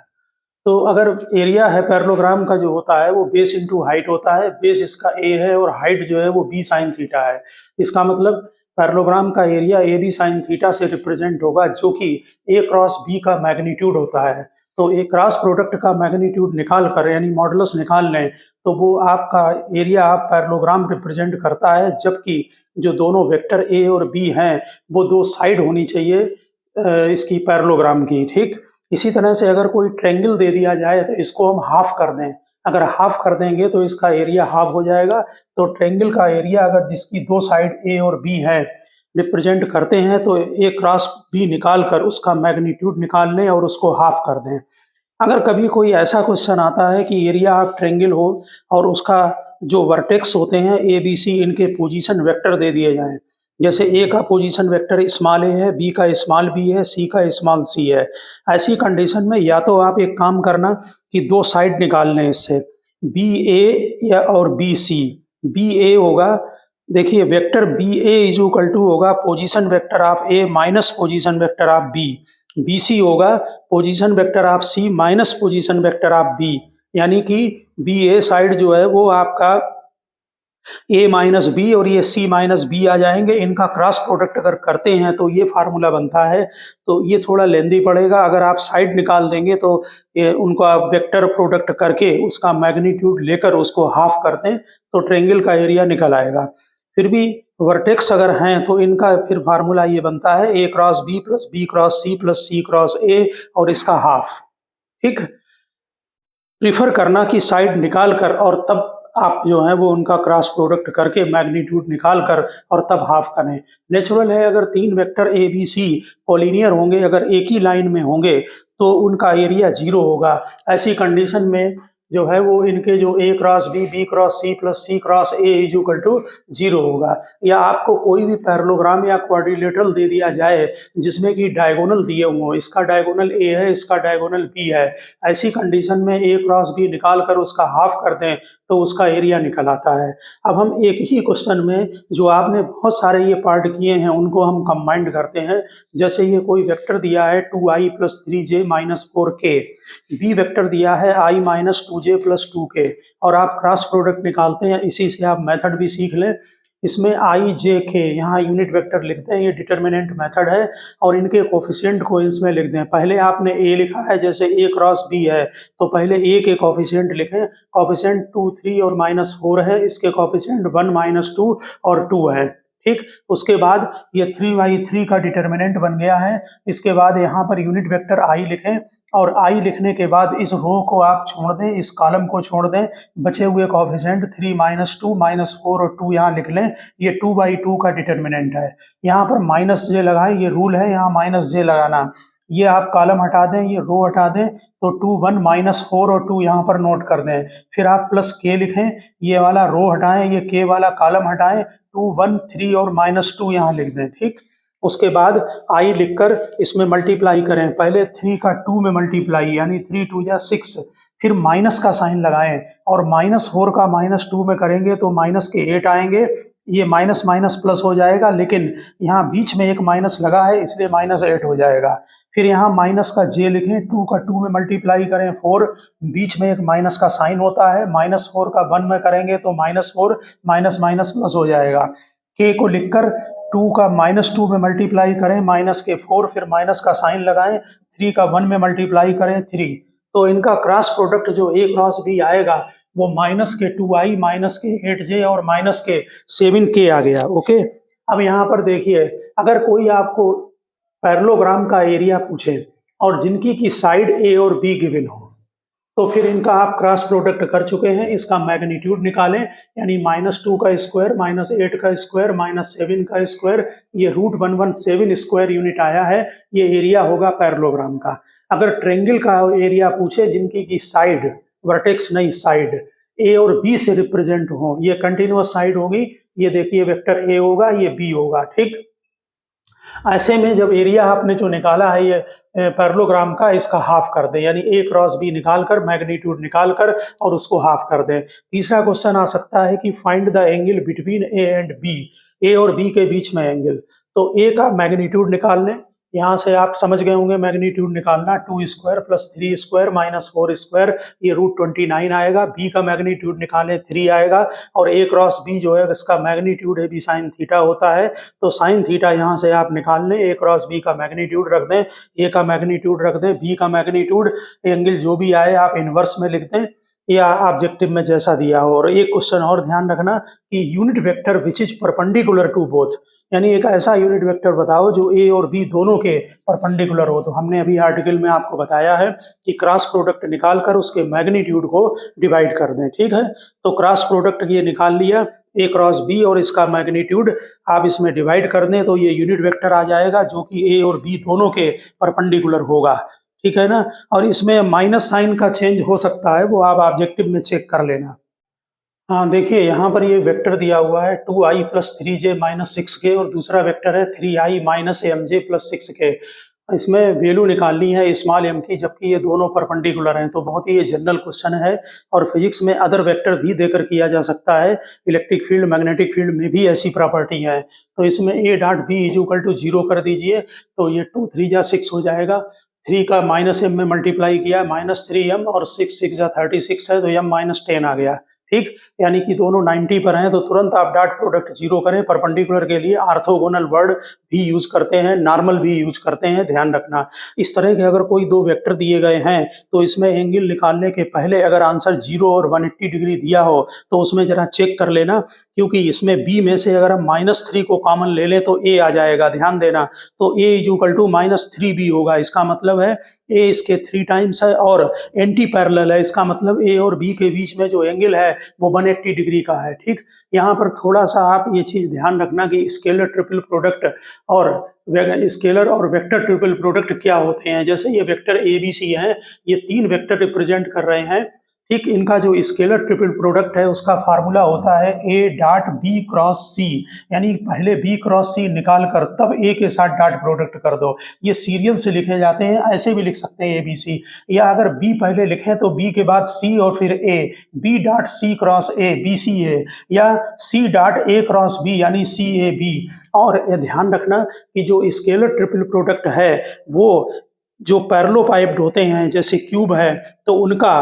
S1: तो अगर एरिया है पैरेललोग्राम का जो होता है वो बेस इंटू हाइट होता है, बेस इसका ए है और हाइट जो है वो बी साइन थीटा है। इसका मतलब पैरेललोग्राम का area A B sine theta से रिप्रेजेंट होगा, जो कि ए क्रॉस बी का मैग्नीट्यूड होता है। तो ए क्रॉस प्रोडक्ट का मैग्नीट्यूड निकाल कर यानी मॉडुलस निकाल लें तो वो आपका एरिया आप पैरेललोग्राम रिप्रेजेंट करता है, जबकि जो दोनों वेक्टर ए और बी हैं वो दो साइड होनी चाहिए इसकी पैरेललोग्राम की, ठीक। इसी तरह से अगर कोई ट्रायंगल दे दिया जाए तो इसको हम हाफ कर दें, अगर हाफ कर देंगे तो इसका एरिया हाफ हो जाएगा। तो ट्रायंगल का एरिया अगर जिसकी दो साइड ए और बी है रिप्रेजेंट करते हैं तो ए क्रॉस बी निकाल कर उसका मैग्नीट्यूड निकाल लें और उसको हाफ कर दें। अगर कभी कोई ऐसा क्वेश्चन आता है कि एरिया ऑफ ट्रायंगल हो और उसका जो वर्टेक्स होते हैं ए बी सी इनके पोजीशन वेक्टर दे दिए जाएं, जैसे ए का पोजीशन वेक्टर स्मॉल ए है, बी का स्मॉल बी है, सी का स्मॉल सी है, ऐसी कंडीशन में या तो आप एक काम करना कि दो साइड निकाल लें इससे, बी ए या और बी सी। बी ए होगा, देखिए vector B A is equal to होगा position vector of A minus position vector of B, B C होगा position vector of C minus position vector of B, यानी कि B ए side जो है वो आपका ए माइनस बी और ये सी माइनस बी आ जाएंगे। इनका क्रॉस प्रोडक्ट अगर करते हैं तो ये फार्मूला बनता है। तो ये थोड़ा लेंदी पड़ेगा, अगर आप साइड निकाल देंगे तो उनको आप वेक्टर प्रोडक्ट करके उसका मैग्नीट्यूड लेकर उसको हाफ कर दें तो ट्रायंगल का एरिया निकल आएगा। फिर भी वर्टेक्स अगर हैं तो इनका फिर फार्मूला ये बनता है A cross B plus B cross C plus C cross A और इसका हाफ, ठीक। प्रीफर करना कि साइड निकाल कर और तब आप जो है वो उनका क्रॉस प्रोडक्ट करके मैग्नीट्यूड निकाल कर और तब हाफ करें। नेचुरल है अगर तीन vector A B C collinear होंगे, अगर एक ही लाइन में होंगे तो उनका एरिया 0 होगा। ऐसी कंडीशन में जो है वो इनके जो A cross B cross C plus C cross A is equal to 0 होगा। या आपको कोई भी पैरेललोग्राम या क्वाड्रिलेटरल दे दिया जाए जिसमें कि डायगोनल दिए हुए, इसका डायगोनल ए है, इसका डायगोनल बी है, ऐसी कंडीशन में ए क्रॉस बी निकाल कर उसका हाफ कर दें तो उसका एरिया निकल आता है। अब हम एक ही क्वेश्चन में जो आपने बहुत सारे ये पार्ट किए हैं उनको हम कंबाइंड करते हैं। जैसे ये कोई वेक्टर दिया है 2i plus 3j minus 4k, B vector दिया है i minus 2j plus 2k, और आप क्रॉस प्रोडक्ट निकालते हैं। इसी से आप मेथड भी सीख लें। इसमें आई जे के यहाँ यूनिट वेक्टर लिखते हैं, ये डिटर्मिनेंट मेथड है और इनके कोफिशिएंट को इसमें लिख दें। पहले आपने ए लिखा है, जैसे ए क्रॉस बी है तो पहले ए के कोफिशिएंट लिखें। कोफिशिएंट 2, 3 और -4 है, इसके कोफिशिएंट 1, -2 और 2 है। ठीक, उसके बाद ये 3/3 का डिटर्मिनेंट बन गया है। इसके बाद यहाँ पर यूनिट वेक्टर आई लिखें और आई लिखने के बाद इस रो को आप छोड़ दें, इस कॉलम को छोड़ दें, बचे हुए कोफिशिएंट 3, -2, -4 और 2 यहाँ लिख लें। ये 2/2 का डिटर्मिनेंट है। यहाँ पर -j लगाएं, ये रूल है यहाँ -j लगाना। ये आप कॉलम हटा दें, ये रो हटा दें, तो 2, 1, -4 और 2 यहाँ पर नोट कर दें। फिर आप +k लिखें, ये वाला रो हटाएं, ये k वाला कॉलम हटाएं, 2, 1, 3 और -2 यहाँ लिख दें। ठीक, उसके बाद आई लिखकर इसमें मल्टीप्लाई करें। पहले 3 का 2 में मल्टीप्लाई, यानी 3 2 या 6, फिर माइनस का साइन लगाएं और -4 का -2 में करेंगे तो माइनस के 8 आएंगे। ये माइनस माइनस प्लस हो जाएगा, लेकिन यहाँ बीच में एक माइनस लगा है इसलिए -8 हो जाएगा। फिर यहाँ माइनस का j लिखें, 2 का 2 में मल्टीप्लाई करें 4, बीच में एक माइनस का साइन होता है, -4 का 1 में करेंगे तो -4 माइनस माइनस प्लस हो जाएगा। k को लिखकर 2 का -2 में मल्टीप्लाई करें, माइनस के 4, फिर माइनस का साइन लगाएं, 3 का 1 में मल्टीप्लाई करें 3। तो इनका क्रॉस प्रोडक्ट जो a क्रॉस b आएगा वो -2i, -8j और -7k आ गया। ओके, अब यहाँ पर देखिए, अगर कोई आपको पैरेललोग्राम का एरिया पूछे और जिनकी की साइड a और b गिवन हो, तो फिर इनका आप क्रॉस प्रोडक्ट कर चुके हैं। इसका मैग्नीट्यूड निकालें, यानी -2 का स्क्वायर, -8 का स्क्वायर, -7 का स्क्वायर, ये √117 स्क्वायर यूनिट आया है। ये एरिया होगा पैरेललोग्राम का। अगर ट्रायंगल का एरिया पूछे जिनकी की साइड, वर्टेक्स नहीं साइड, ए और बी से रिप्रेजेंट हो, ये कंटिन्यूअस साइड होगी, ये देखिए वेक्टर ए होगा, ये बी होगा। ठीक, ऐसे में जब एरिया आपने जो निकाला है ये पैरेललोग्राम का, इसका हाफ कर दें, यानी a क्रॉस b निकाल कर, मैग्नीट्यूड निकाल कर और उसको हाफ कर दें। तीसरा क्वेश्चन आ सकता है कि find the angle between a and b, a और b के बीच में एंगल। तो a का मैग्नीट्यूड निकाल लें, यहाँ से आप समझ गए होंगे मैग्नीट्यूड निकालना, 2 स्क्वायर + 3 स्क्वायर -4 स्क्वायर, ये √29 आएगा। b का मैग्नीट्यूड निकालें, 3 आएगा। और a क्रॉस b जो है इसका मैग्नीट्यूड AB sin थीटा होता है, तो sin थीटा यहाँ से आप निकाल लें। a क्रॉस b का मैग्नीट्यूड रख दें, a का मैग्नीट्यूड रख दें, b का मैग्नीट्यूड, एंगल जो भी आए आप इनवर्स में लिख दें या ऑब्जेक्टिव में जैसा दिया हो। और एक क्वेश्चन और ध्यान रखना कि unit vector which is perpendicular to both, यानी एक ऐसा यूनिट वेक्टर बताओ जो ए और बी दोनों के परपेंडिकुलर हो। तो हमने अभी आर्टिकल में आपको बताया है कि क्रॉस प्रोडक्ट निकालकर उसके मैग्नीट्यूड को डिवाइड कर दें। ठीक है, तो क्रॉस प्रोडक्ट ये निकाल लिया, ए क्रॉस बी, और इसका मैग्नीट्यूड आप इसमें डिवाइड कर दें तो ये यूनिट वेक्टर आ जाएगा जो कि ए और बी दोनों के परपेंडिकुलर होगा। ठीक है ना, और इसमें माइनस साइन का चेंज हो सकता है, वो आप ऑब्जेक्टिव में चेक कर लेना। हाँ देखिए, यहाँ पर ये वेक्टर दिया हुआ है 2i + 3j - 6k और दूसरा वेक्टर है 3i - mj + 6k। इसमें वैल्यू निकालनी है स्मॉल m की, जबकि ये दोनों परपेंडिकुलर हैं। तो बहुत ही ये जनरल क्वेश्चन है और फिजिक्स में अदर वेक्टर भी देकर किया जा सकता है। इलेक्ट्रिक फील्ड, मैग्नेटिक फील्ड में भी ऐसी प्रॉपर्टी है। तो इसमें a.b = 0 कर दीजिए, तो ये 2 3 जा 6 हो जाएगा। 3 का -m में मल्टीप्लाई किया, -3m, और 6 6 जा 36 है, तो m -10 आ गया। ठीक, यानी कि दोनों 90 पर हैं, तो तुरंत आप डॉट प्रोडक्ट 0 करें। परपेंडिकुलर के लिए ऑर्थोगोनल वर्ड भी यूज करते हैं, नॉर्मल भी यूज करते हैं, ध्यान रखना। इस तरह के अगर कोई दो वेक्टर दिए गए हैं तो इसमें एंगल निकालने के पहले अगर आंसर 0 और 180 डिग्री दिया हो तो उसमें जरा चेक कर लेना, क्योंकि इसमें बी में से अगर हम -3 को कॉमन ले लें तो ए आ जाएगा, ध्यान देना। तो a = -3b होगा, इसका मतलब है a इसके 3 टाइम्स है और एंटी पैरेलल है, इसका मतलब a और b के बीच में जो एंगल है वो 180 डिग्री का है। ठीक, यहाँ पर थोड़ा सा आप ये चीज ध्यान रखना कि स्केलर ट्रिपल प्रोडक्ट और स्केलर और वेक्टर ट्रिपल प्रोडक्ट क्या होते हैं। जैसे ये वेक्टर ABC हैं, ये 3 वेक्टर रिप्रेजेंट कर रहे हैं। ठीक, इनका जो स्केलर ट्रिपल प्रोडक्ट है उसका फार्मूला होता है A.B क्रॉस C, यानी पहले B क्रॉस C निकाल कर तब A के साथ डॉट प्रोडक्ट कर दो। ये सीरियल से लिखे जाते हैं, ऐसे भी लिख सकते हैं ABC, या अगर B पहले लिखें तो B के बाद C और फिर A, B.C cross A BCA, या C.A क्रॉस B यानी CAB। और ये ध्यान रखना कि जो स्केलर ट्रिपल प्रोडक्ट है वो जो पैरेललोपाइप्ड होते हैं, जैसे क्यूब है तो उनका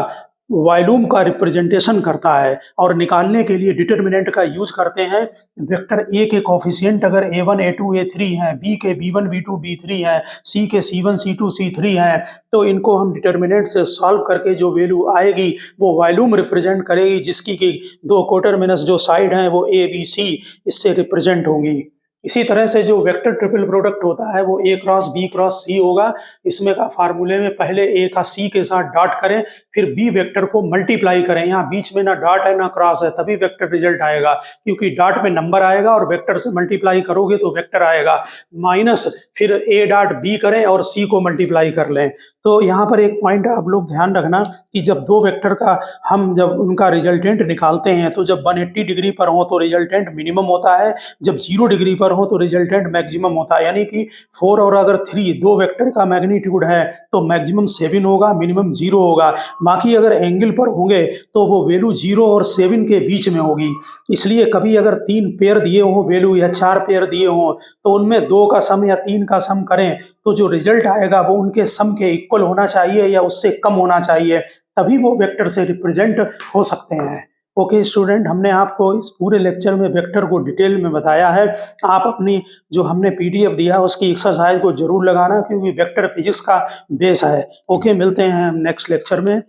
S1: वॉल्यूम का रिप्रेजेंटेशन करता है और निकालने के लिए डिटर्मिनेंट का यूज करते हैं। वेक्टर ए के कोफिशिएंट अगर a1 a2 a3 हैं, बी के b1 b2 b3 हैं, सी के c1 c2 c3 हैं, तो इनको हम डिटर्मिनेंट से सॉल्व करके जो वैल्यू आएगी वो वॉल्यूम रिप्रेजेंट करेगी, जिसकी कि दो कोटरमिनस जो साइड हैं वो ए बी सी इससे रिप्रेजेंट होंगी। इसी तरह से जो वेक्टर ट्रिपल प्रोडक्ट होता है वो ए क्रॉस बी क्रॉस सी होगा। इसमें का फार्मूले में पहले ए का सी के साथ डॉट करें, फिर बी वेक्टर को मल्टीप्लाई करें। यहाँ बीच में ना डॉट है ना क्रॉस है, तभी वेक्टर रिजल्ट आएगा, क्योंकि डॉट में नंबर आएगा और वेक्टर से मल्टीप्लाई करोगे तो वेक्टर आएगा। माइनस फिर ए डॉट बी करें और सी को मल्टीप्लाई कर लें। तो यहाँ पर एक पॉइंट आप लोग ध्यान रखना कि जब दो वेक्टर का हम जब उनका रिजल्टेंट निकालते हैं तो जब 180 डिग्री पर हो तो रिजल्टेंट मिनिमम होता है, जब 0 डिग्री पर हो तो रिजल्टेंट मैक्सिमम होता है। यानी कि 4 और अगर 3 दो वेक्टर का मैग्नीट्यूड है तो मैक्सिमम 7 होगा, मिनिमम 0 होगा। बाकी अगर एंगल पर होंगे तो वो वैल्यू 0 और 7 के बीच में होगी। इसलिए कभी अगर 3 पेयर दिए हों वैल्यू या 4 पेयर दिए हों तो उनमें 2 का सम या 3 का सम करें तो जो रिजल्ट आएगा वो उनके सम के इक्वल होना चाहिए या उससे कम होना चाहिए, तभी वो वेक्टर से रिप्रेजेंट हो सकते हैं। ओके स्टूडेंट, हमने आपको इस पूरे लेक्चर में वेक्टर को डिटेल में बताया है। आप अपनी जो हमने पीडीएफ दिया है उसकी एक्सरसाइज को जरूर लगाना, क्योंकि वेक्टर फिजिक्स का बेस है। ओके, मिलते हैं हम नेक्स्ट लेक्चर में।